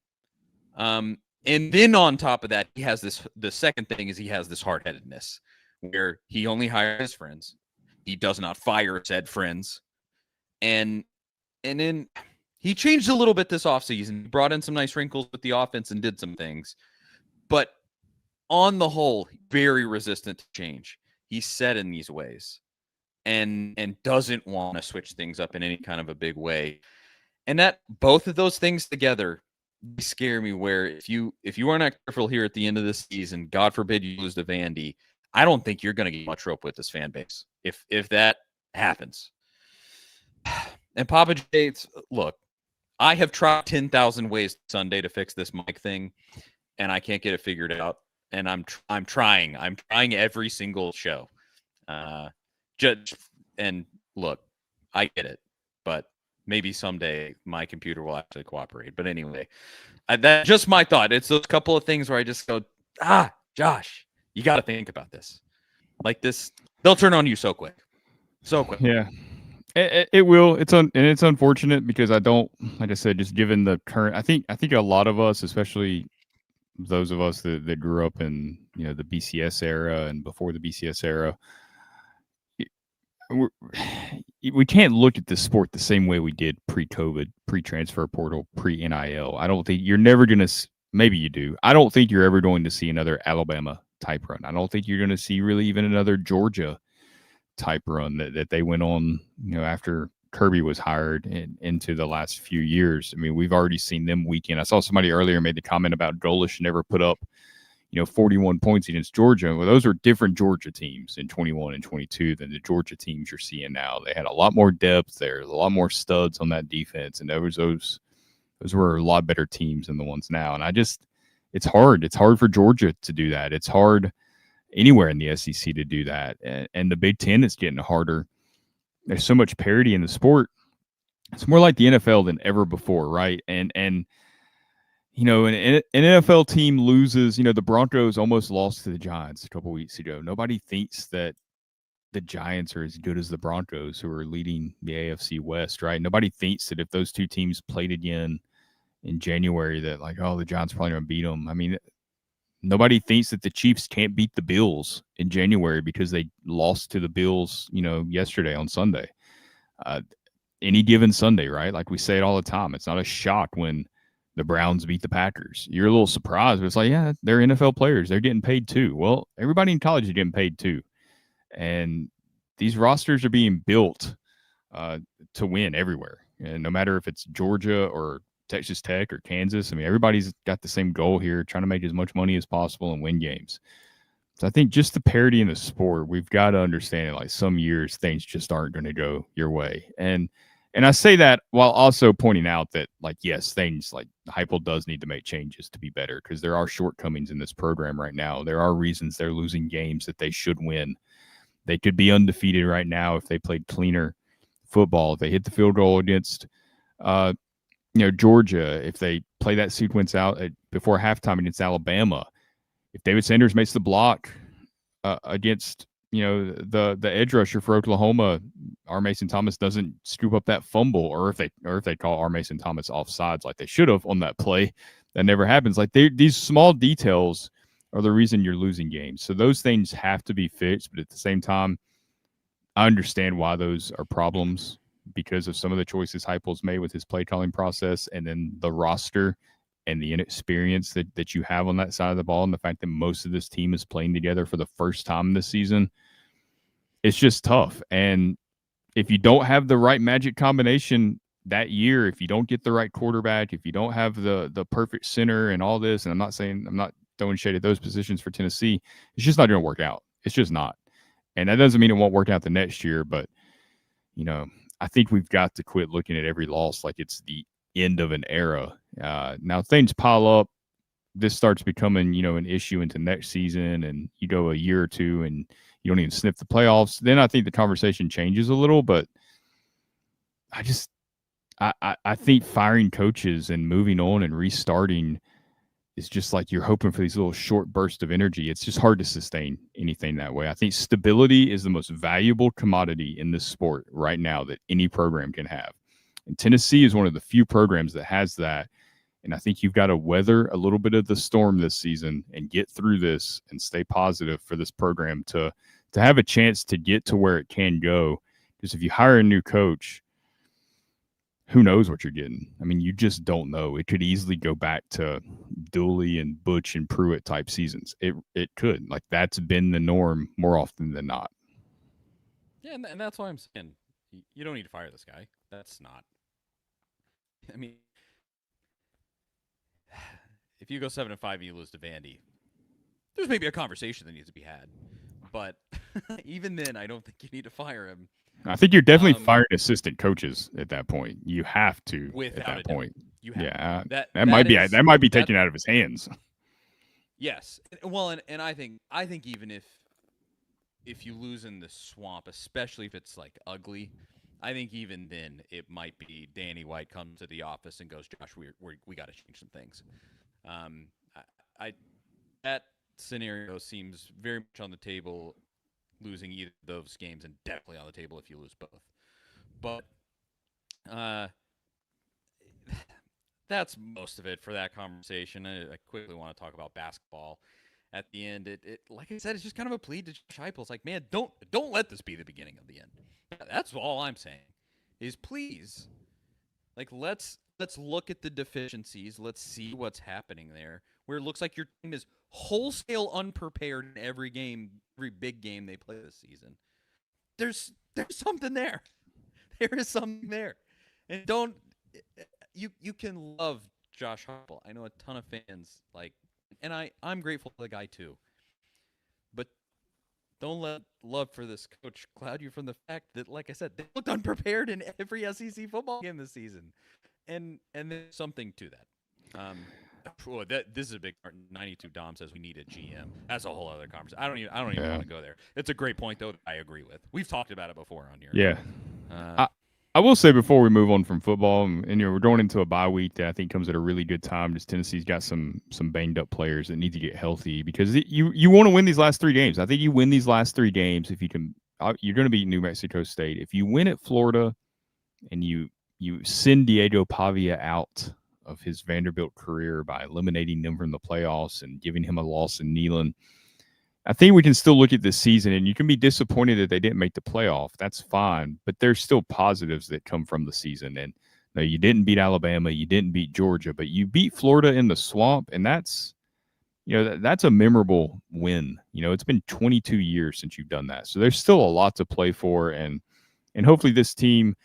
And then on top of that, he has the second thing is he has this hard-headedness where he only hires his friends. He does not fire said friends. And then he changed a little bit this offseason. He brought in some nice wrinkles with the offense and did some things. But on the whole, very resistant to change. He's set in these ways and doesn't want to switch things up in any kind of a big way. And that both of those things together scare me, where if you are not careful here at the end of the season, God forbid you lose to Vandy, I don't think you're going to get much rope with this fan base if that happens. And Papa J, look, I have tried 10,000 ways Sunday to fix this mic thing, and I can't get it figured out. And I'm trying. I'm trying every single show. And look, I get it, but maybe someday my computer will actually cooperate. But anyway, that's just my thought. It's those couple of things where I just go, Josh, you got to think about this. Like this, they'll turn on you so quick. So quick. Yeah. It will. It's unfortunate because I don't, like I said, just given the current, I think a lot of us, especially those of us that grew up in, the BCS era and before the BCS era, we can't look at the sport the same way we did pre-COVID, pre-transfer portal, pre-NIL. I don't think you're never going to, maybe you do. I don't think you're ever going to see another Alabama type run. I don't think you're going to see really even another Georgia type run that they went on, after Kirby was hired into the last few years. I mean, we've already seen them weekend. I saw somebody earlier made the comment about Golish never put up, 41 points against Georgia. Well, those are different Georgia teams in 21 and 22 than the Georgia teams you're seeing now. They had a lot more depth there, a lot more studs on that defense, and those were a lot better teams than the ones now. And it's hard. It's hard for Georgia to do that. It's hard anywhere in the SEC to do that. And the Big Ten is getting harder. There's so much parity in the sport. It's more like the NFL than ever before, right? And an NFL team loses. The Broncos almost lost to the Giants a couple weeks ago. Nobody thinks that the Giants are as good as the Broncos, who are leading the AFC West, right? Nobody thinks that if those two teams played again in January that the Giants probably going to beat them. I mean, nobody thinks that the Chiefs can't beat the Bills in January because they lost to the Bills, yesterday on Sunday. Any given Sunday, right? Like we say it all the time. It's not a shock when the Browns beat the Packers. You're a little surprised, but it's like, yeah, they're NFL players. They're getting paid too. Well, everybody in college is getting paid too. And these rosters are being built to win everywhere. And no matter if it's Georgia or Texas Tech or Kansas, I mean, everybody's got the same goal here, trying to make as much money as possible and win games. So I think just the parity in the sport, we've got to understand like some years things just aren't going to go your way. And I say that while also pointing out that, yes, things like Heupel does need to make changes to be better because there are shortcomings in this program right now. There are reasons they're losing games that they should win. They could be undefeated right now if they played cleaner football. If they hit the field goal against Georgia, if they play that sequence out before halftime against Alabama, if David Sanders makes the block against the edge rusher for Oklahoma, R. Mason Thomas doesn't scoop up that fumble, or if they call R. Mason Thomas offsides like they should have on that play, that never happens. These small details are the reason you're losing games. So those things have to be fixed, but at the same time, I understand why those are problems because of some of the choices Heupel's made with his play calling process, and then the roster and the inexperience that you have on that side of the ball, and the fact that most of this team is playing together for the first time this season. It's just tough. And if you don't have the right magic combination that year, if you don't get the right quarterback, if you don't have the perfect center and all this, and I'm not throwing shade at those positions for Tennessee, it's just not going to work out. It's just not. And that doesn't mean it won't work out the next year, but I think we've got to quit looking at every loss like it's the end of an era. Now things pile up. This starts becoming, an issue into next season, and you go a year or two and you don't even sniff the playoffs. Then I think the conversation changes a little, but I think firing coaches and moving on and restarting is just like you're hoping for these little short bursts of energy. It's just hard to sustain anything that way. I think stability is the most valuable commodity in this sport right now that any program can have. And Tennessee is one of the few programs that has that. And I think you've got to weather a little bit of the storm this season and get through this and stay positive for this program to have a chance to get to where it can go. Because if you hire a new coach, who knows what you're getting? I mean, you just don't know. It could easily go back to Dooley and Butch and Pruitt type seasons. It could. That's been the norm more often than not. Yeah, and that's why I'm saying you don't need to fire this guy. That's not. I mean, if you go 7-5 and you lose to Vandy, there's maybe a conversation that needs to be had. But even then, I don't think you need to fire him. I think you're definitely firing assistant coaches at that point. You have to without at that point. You have that might be taken out of his hands. Yes. Well, and I think even if you lose in the swamp, especially if it's ugly, I think even then it might be Danny White comes to the office and goes, Josh, we got to change some things. That scenario seems very much on the table, losing either of those games, and definitely on the table if you lose both. But that's most of it for that conversation. I quickly want to talk about basketball. At the end, it like I said, it's just kind of a plea to Josh Heupel. It's like, man, don't let this be the beginning of the end. That's all I'm saying. Is please, let's look at the deficiencies. Let's see what's happening there. Where it looks like your team is wholesale unprepared in every big game they play this season. There's something there. There is something there. And you can love Josh Heupel. I know a ton of fans and I'm grateful for the guy too. But don't let love for this coach cloud you from the fact that, like I said, they looked unprepared in every SEC football game this season, and there's something to that. This is a big part. 92 Dom says we need a GM. That's a whole other conversation. I don't even Yeah. want to go there. It's a great point though. I agree with. We've talked about it before on here. Yeah. I will say before we move on from football, we're going into a bye week that I think comes at a really good time. Just Tennessee's got some banged up players that need to get healthy because you want to win these last 3 games. I think you win these last 3 games if you can. You're going to beat New Mexico State. If you win at Florida and you send Diego Pavia out of his Vanderbilt career by eliminating them from the playoffs and giving him a loss in Neyland, I think we can still look at this season, and you can be disappointed that they didn't make the playoff. That's fine, but there's still positives that come from the season. And you didn't beat Alabama, you didn't beat Georgia, but you beat Florida in the swamp, and that's that's a memorable win. It's been 22 years since you've done that, so there's still a lot to play for, and hopefully this team,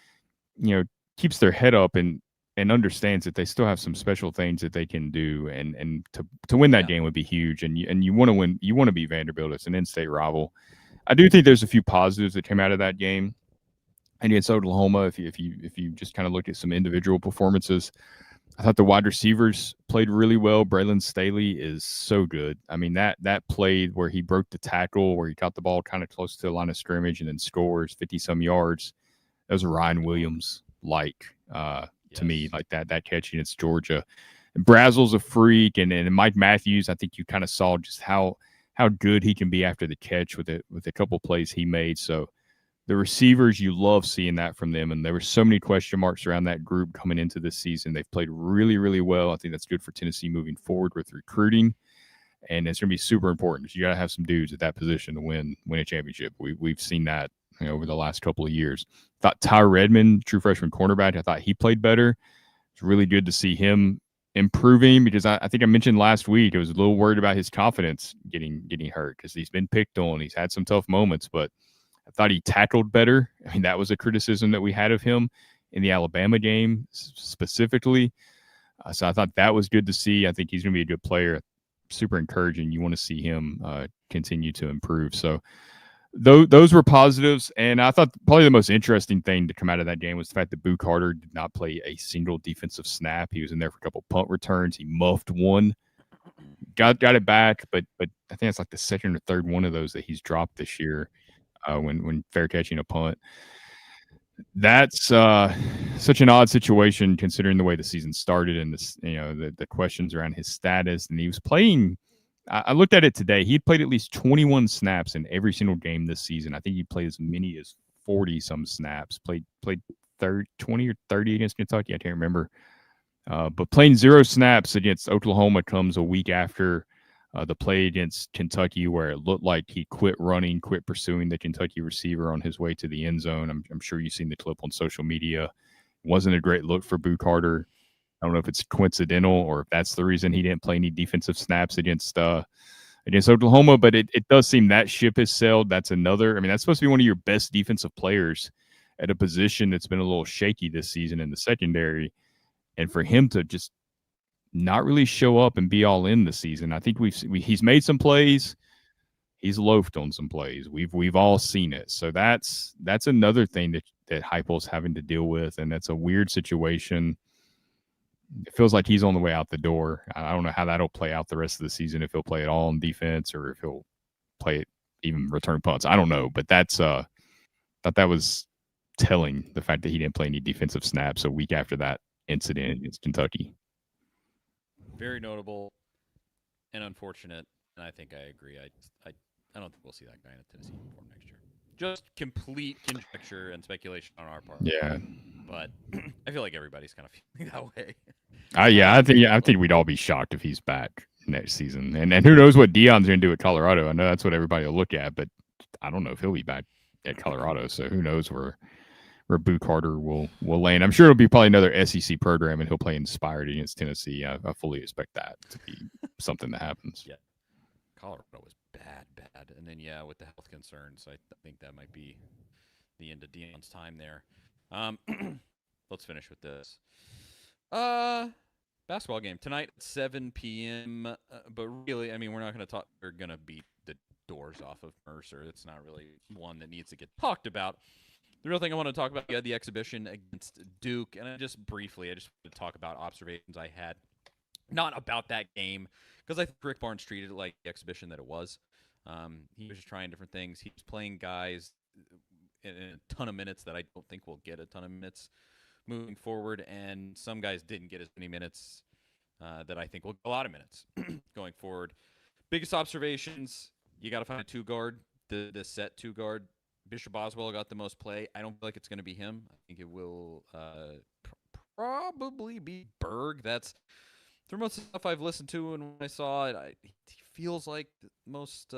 keeps their head up and understands that they still have some special things that they can do, and to win that game would be huge. And you want to win. You want to beat Vanderbilt. It's an in-state rival. I do think there's a few positives that came out of that game against Oklahoma. If you just kind of look at some individual performances, I thought the wide receivers played really well. Braylon Staley is so good. I mean, that play where he broke the tackle, where he caught the ball kind of close to the line of scrimmage and then scores 50-some yards. That was Ryan Williams to me, like that catch against Georgia. And Brazel's a freak, and Mike Matthews, I think you kind of saw just how good he can be after the catch with a couple plays he made. So the receivers, you love seeing that from them, and there were so many question marks around that group coming into this season. They've played really, really well. I think that's good for Tennessee moving forward with recruiting, and it's going to be super important. You got to have some dudes at that position to win a championship. We've seen that over the last couple of years. Thought Ty Redmond, true freshman cornerback, I thought he played better. It's really good to see him improving because I think I mentioned last week I was a little worried about his confidence getting hurt because he's been picked on. He's had some tough moments, but I thought he tackled better. I mean, that was a criticism that we had of him in the Alabama game specifically. So I thought that was good to see. I think he's going to be a good player. Super encouraging. You want to see him continue to improve. So those were positives, and I thought probably the most interesting thing to come out of that game was the fact that Boo Carter did not play a single defensive snap. He was in there for a couple punt returns. He muffed one, got it back, but I think it's like the second or third one of those that he's dropped this year when fair catching a punt. That's such an odd situation considering the way the season started and this, the questions around his status, and he was playing. I looked at it today. He played at least 21 snaps in every single game this season. I think he played as many as 40-some snaps. Played 20 or 30 against Kentucky. I can't remember. But playing 0 snaps against Oklahoma comes a week after the play against Kentucky where it looked like he quit running, quit pursuing the Kentucky receiver on his way to the end zone. I'm sure you've seen the clip on social media. It wasn't a great look for Boo Carter. I don't know if it's coincidental or if that's the reason he didn't play any defensive snaps against Oklahoma, but it does seem that ship has sailed. That's another. I mean, that's supposed to be one of your best defensive players at a position that's been a little shaky this season in the secondary, and for him to just not really show up and be all in this season. I think he's made some plays. He's loafed on some plays. We've all seen it. So that's another thing that Heupel's having to deal with, and that's a weird situation. It feels like he's on the way out the door. I don't know how that'll play out the rest of the season, if he'll play it all on defense or if he'll play it even return punts. I don't know, but that's thought that was telling, the fact that he didn't play any defensive snaps a week after that incident against Kentucky. Very notable and unfortunate, and I think I agree. I don't think we'll see that guy in a Tennessee uniform next year. Just complete conjecture and speculation on our part. Yeah, but I feel like everybody's kind of feeling that way. I think we'd all be shocked if he's back next season, and who knows what Deion's going to do at Colorado. I know that's what everybody will look at, but I don't know if he'll be back at Colorado. So who knows where Boo Carter will land. I'm sure it'll be probably another SEC program, and he'll play inspired against Tennessee. I fully expect that to be something that happens. Yeah, Colorado was bad, and then with the health concerns, I think that might be the end of Deion's time there. Let's finish with this. basketball game tonight at 7 p.m. But really, I mean, we're not going to talk. We're going to beat the doors off of Mercer. It's not really one that needs to get talked about. The real thing I want to talk about, you had the exhibition against Duke, and I just wanted to talk about observations I had, not about that game, because I think Rick Barnes treated it like the exhibition that it was. He was just trying different things. He was playing guys in a ton of minutes that I don't think will get a ton of minutes moving forward, and some guys didn't get as many minutes that I think will get a lot of minutes going forward. Biggest observations, you got to find a two-guard, the set two-guard. Bishop Boswell got the most play. I don't feel like it's going to be him. I think it will probably be Berg. That's through most of the stuff I've listened to and when I saw it, he feels like the most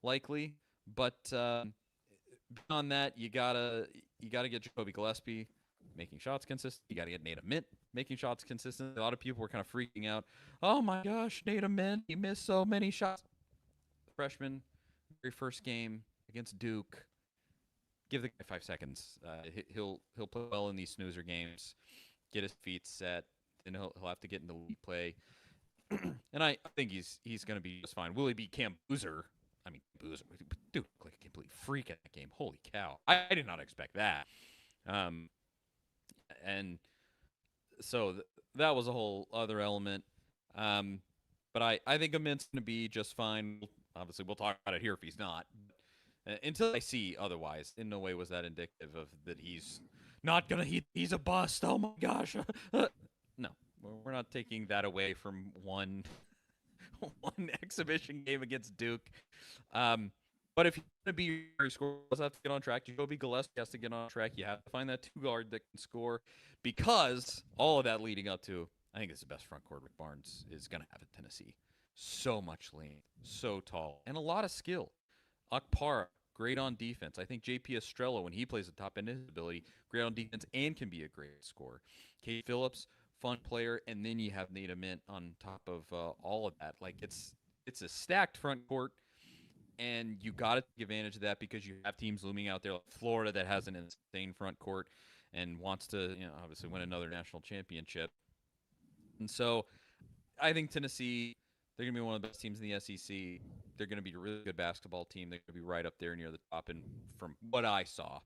likely. But beyond that, you gotta get Jacoby Gillespie making shots consistent. You gotta get Nate Mint making shots consistent. A lot of people were kind of freaking out. Oh my gosh, Nate Mint, he missed so many shots. Freshman, very first game against Duke. Give the guy 5 seconds. He'll play well in these snoozer games. Get his feet set. Then he'll have to get into league play. And I think he's going to be just fine. Will he be Cam Boozer? I mean, Boozer, dude, like a complete freak in that game. Holy cow! I did not expect that. And so that was a whole other element. But I think Amint's going to be just fine. Obviously, we'll talk about it here if he's not. Until I see otherwise, in no way was that indicative of that he's not gonna. He's a bust. Oh my gosh. No, we're not taking that away from one exhibition game against Duke. But if you're gonna be your scorer, you have to get on track. Jacoby Gillespie has to get on track. You have to find that two guard that can score, because all of that leading up to, I think it's the best front court Rick Barnes is gonna have at Tennessee. So much length, so tall, and a lot of skill. Akpara, great on defense. I think JP Estrella, when he plays at the top end of his ability, great on defense and can be a great scorer. Kate Phillips, fun player, and then you have Nate Mint on top of all of that. Like, it's a stacked front court, and you got to take advantage of that because you have teams looming out there like Florida that has an insane front court and wants to, obviously win another national championship. And so I think Tennessee, they're going to be one of the best teams in the SEC. They're going to be a really good basketball team. They're going to be right up there near the top. And from what I saw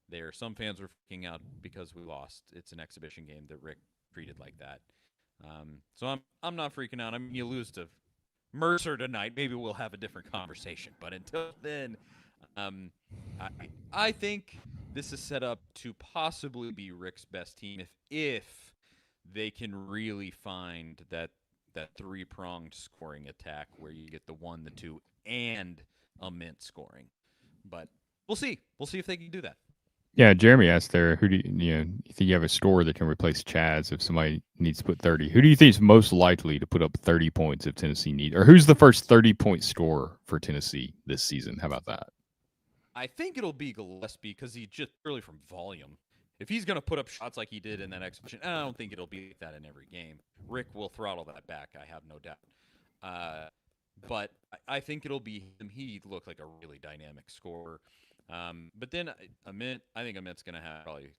there, some fans were freaking out because we lost. It's an exhibition game that Rick treated like that. So I'm not freaking out. I mean, you lose to Mercer tonight, maybe we'll have a different conversation. But until then, I think this is set up to possibly be Rick's best team if they can really find that three-pronged scoring attack where you get the 1, the 2, and a Mint scoring. But we'll see. We'll see if they can do that. Yeah, Jeremy asked there, who do you think you have a scorer that can replace Chaz if somebody needs to put 30? Who do you think is most likely to put up 30 points if Tennessee needs? Or who's the first 30-point scorer for Tennessee this season? How about that? I think it'll be Gillespie because he's just purely from volume. If he's going to put up shots like he did in that exhibition, I don't think it'll be like that in every game. Rick will throttle that back, I have no doubt. But I think it'll be him. He looked like a really dynamic scorer. But then I think Amit's going to have probably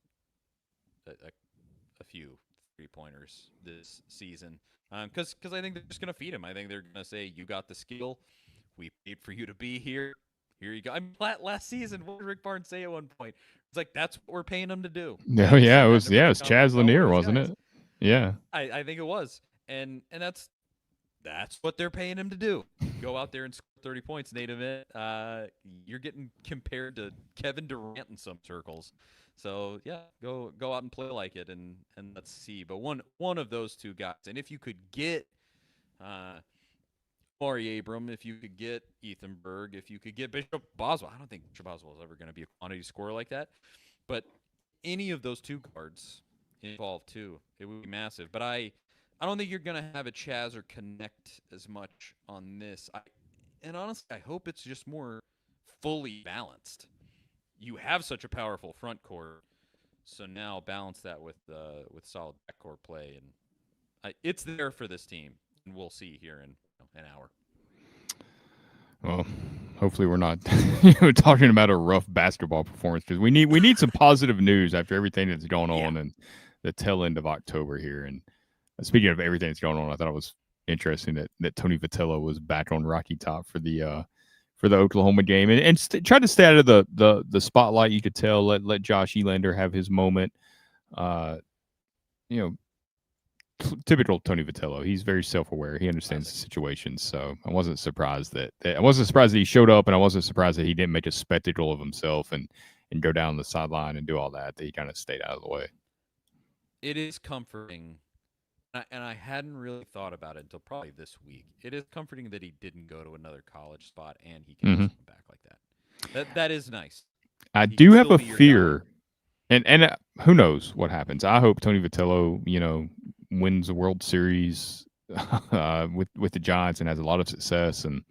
a few three-pointers this season. Because I think they're just going to feed him. I think they're going to say, you got the skill. We paid for you to be here. Here you go. I mean, last season, what did Rick Barnes say at one point? It's like, that's what we're paying him to do. No, yeah, it was Chaz Lanier, wasn't it? Yeah. I think it was. And that's what they're paying him to do. Go out there and score 30 points, Nate Mint. You're getting compared to Kevin Durant in some circles. So, yeah, go out and play like it, and let's see. But one of those two guys. And if you could get Maury Abram, if you could get Ethan Berg, if you could get Bishop Boswell. I don't think Bishop Boswell is ever going to be a quantity scorer like that. But any of those two guards involved, too, it would be massive. But I don't think you're going to have a Chaz or connect as much on this. And honestly, I hope it's just more fully balanced. You have such a powerful front court, so now balance that with solid backcourt play, and it's there for this team, and we'll see here in an hour. Well, hopefully we're not talking about a rough basketball performance, because we need some positive news after everything that's going on in the tail end of October here. And speaking of everything that's going on, I thought it was interesting that Tony Vitello was back on Rocky Top for the Oklahoma game and tried to stay out of the spotlight. You could tell, let Josh Helander have his moment. You know, typical Tony Vitello. He's very self-aware. He understands the situation. So I wasn't surprised that he showed up, and I wasn't surprised that he didn't make a spectacle of himself and go down the sideline and do all that. That he kind of stayed out of the way. It is comforting, and I hadn't really thought about it until probably this week. It is comforting that he didn't go to another college spot and he can come back like that. That is nice. I do have a fear, and who knows what happens. I hope Tony Vitello, wins the World Series with the Giants and has a lot of success, and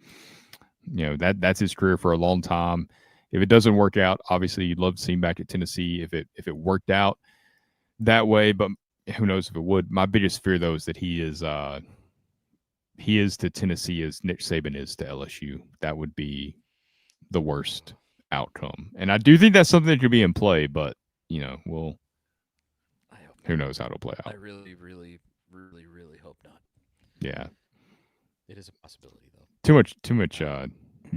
that's his career for a long time. If it doesn't work out, obviously you'd love to see him back at Tennessee if it worked out that way, but who knows if it would. My biggest fear, though, is that he is to Tennessee as Nick Saban is to LSU. That would be the worst outcome, and I do think that's something that could be in play, but who knows how it'll play out. I really, really, really, really hope not. Yeah, it is a possibility, though. Too much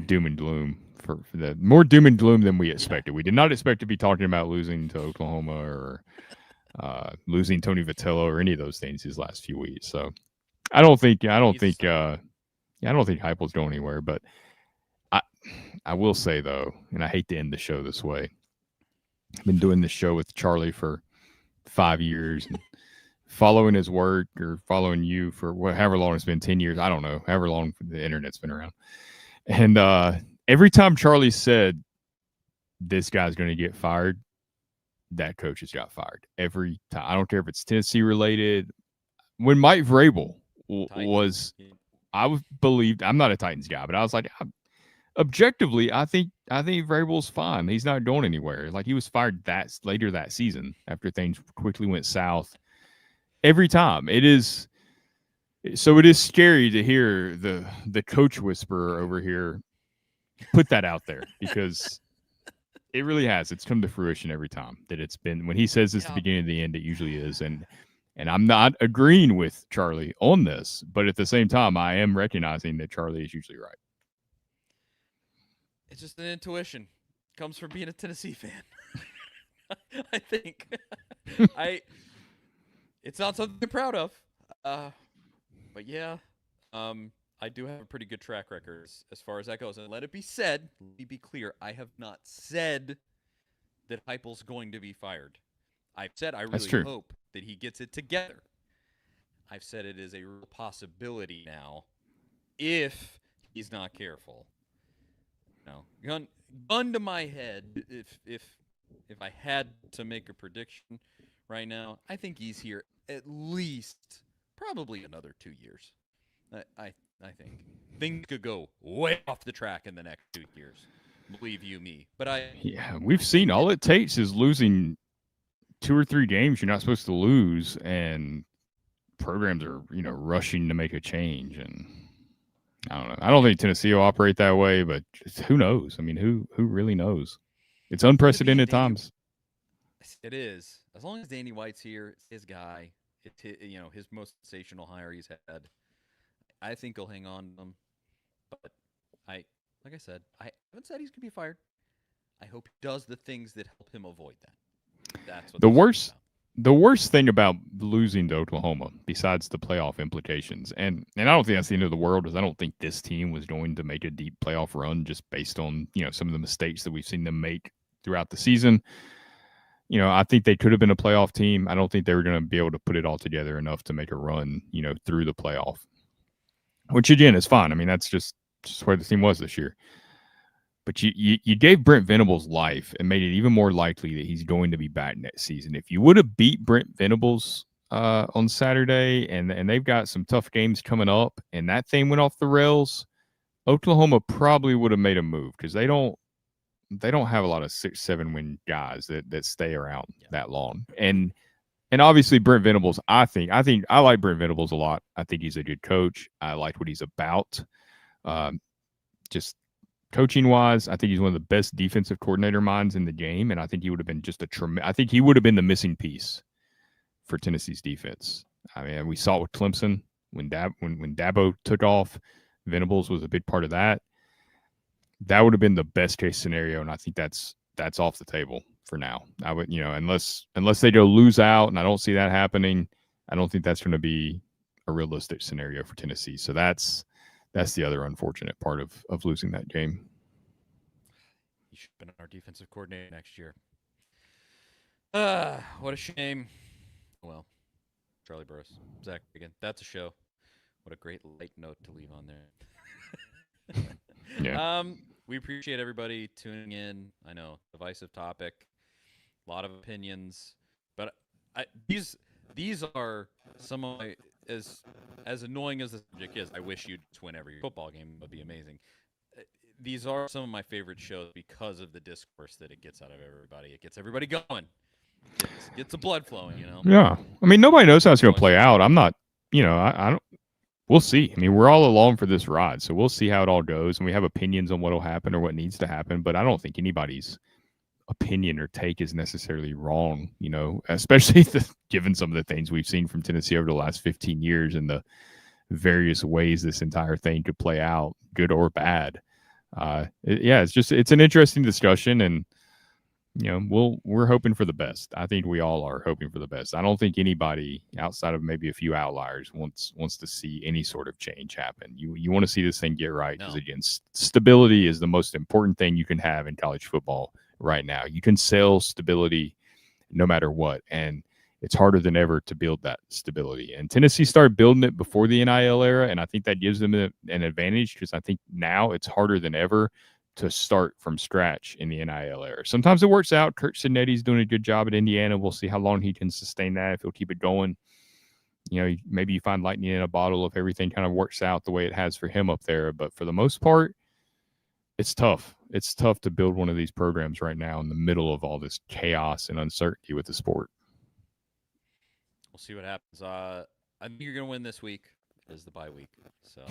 doom and gloom for the more doom and gloom than we expected. We did not expect to be talking about losing to Oklahoma or losing Tony Vitello or any of those things these last few weeks. So I don't think Heupel's going anywhere. But I will say, though, and I hate to end the show this way. I've been doing this show with Charlie for 5 years, and following his work or following you for however long it's been, 10 years. I don't know, however long the internet's been around. And every time Charlie said this guy's going to get fired, that coach has got fired every time. I don't care if it's Tennessee related. When Mike Vrabel was, I believed, I'm not a Titans guy, but I was like, objectively, I think Vrabel's fine. He's not going anywhere. Like, he was fired later that season after things quickly went south. Every time it is scary to hear the coach whisperer over here put that out there, because it really has. It's come to fruition every time that it's been. When he says it's the beginning of the end, it usually is. And I'm not agreeing with Charlie on this, but at the same time, I am recognizing that Charlie is usually right. It's just an intuition. Comes from being a Tennessee fan. I think. It's not something I'm proud of. But yeah, I do have a pretty good track record as far as that goes. And let me be clear, I have not said that Heupel's going to be fired. I've said I really hope that he gets it together. I've said it is a real possibility now if he's not careful. Gun to my head, if I had to make a prediction right now, I think he's here at least probably another 2 years. I think things could go way off the track in the next 2 years. Believe you me. But we've seen all it takes is losing 2 or 3 games you're not supposed to lose, and programs are rushing to make a change. And I don't know. I don't think Tennessee will operate that way, but who knows? I mean, who really knows? It's unprecedented times. It is. As long as Danny White's here, it's his guy. It's his most sensational hire he's had. I think he'll hang on to him. But like I said, I haven't said he's going to be fired. I hope he does the things that help him avoid that. That's what the worst thing about losing to Oklahoma, besides the playoff implications, and I don't think that's the end of the world, is I don't think this team was going to make a deep playoff run just based on some of the mistakes that we've seen them make throughout the season. I think they could have been a playoff team. I don't think they were going to be able to put it all together enough to make a run, through the playoff, which again is fine. I mean, that's just where the team was this year. But you gave Brent Venables life and made it even more likely that he's going to be back next season. If you would have beat Brent Venables on Saturday, and they've got some tough games coming up, and that thing went off the rails, Oklahoma probably would have made a move, because they don't have a lot of 6-7 win guys that stay around that long. And obviously Brent Venables, I think I like Brent Venables a lot. I think he's a good coach. I like what he's about. Just coaching wise, I think he's one of the best defensive coordinator minds in the game, and I think he would have been I think he would have been the missing piece for Tennessee's defense. I mean, we saw it with Clemson when Dabo took off. Venables was a big part of that. That would have been the best case scenario, and I think that's off the table for now. I would, unless they go lose out, and I don't see that happening. I don't think that's going to be a realistic scenario for Tennessee. So that's the other unfortunate part of losing that game. He should have been our defensive coordinator next year. What a shame. Well, Charlie Burris, Zach again. That's a show. What a great light note to leave on there. Yeah. We appreciate everybody tuning in. I know, divisive topic, a lot of opinions, but these are some of my as annoying as the subject is. I wish you'd win every football game. It would be amazing. These are some of my favorite shows because of the discourse that it gets out of everybody. It gets everybody going. Gets the blood flowing, Yeah. I mean, nobody knows how it's going to play out. I'm not, I don't. We'll see. I mean, we're all along for this ride, so we'll see how it all goes, and we have opinions on what will happen or what needs to happen. But I don't think anybody's opinion or take is necessarily wrong, especially given some of the things we've seen from Tennessee over the last 15 years and the various ways this entire thing could play out, good or bad. It's an interesting discussion, and we're hoping for the best. I think we all are hoping for the best. I don't think anybody outside of maybe a few outliers wants to see any sort of change happen. You want to see this thing get right, because again, stability is the most important thing you can have in college football right now. You can sell stability no matter what, and it's harder than ever to build that stability. And Tennessee started building it before the NIL era, and I think that gives them an advantage, because I think now it's harder than ever to start from scratch in the NIL era. Sometimes it works out. Kurt Cignetti's doing a good job at Indiana. We'll see how long he can sustain that, if he'll keep it going. Maybe you find lightning in a bottle if everything kind of works out the way it has for him up there. But for the most part, it's tough. It's tough to build one of these programs right now in the middle of all this chaos and uncertainty with the sport. We'll see what happens. I think you're going to win this week. Is the bye week. So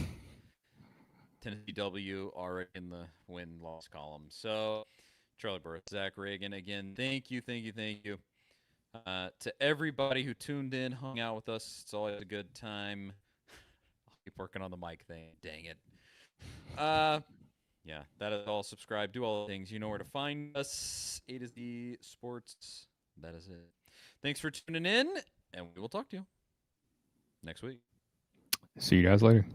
Tennessee W already in the win-loss column. So, Charlie Burris, Zach Reagan, again, thank you. To everybody who tuned in, hung out with us, it's always a good time. I'll keep working on the mic thing. Dang it. Yeah, that is all. Subscribe, do all the things. You know where to find us. A to Z Sports. That is it. Thanks for tuning in, and we will talk to you next week. See you guys later.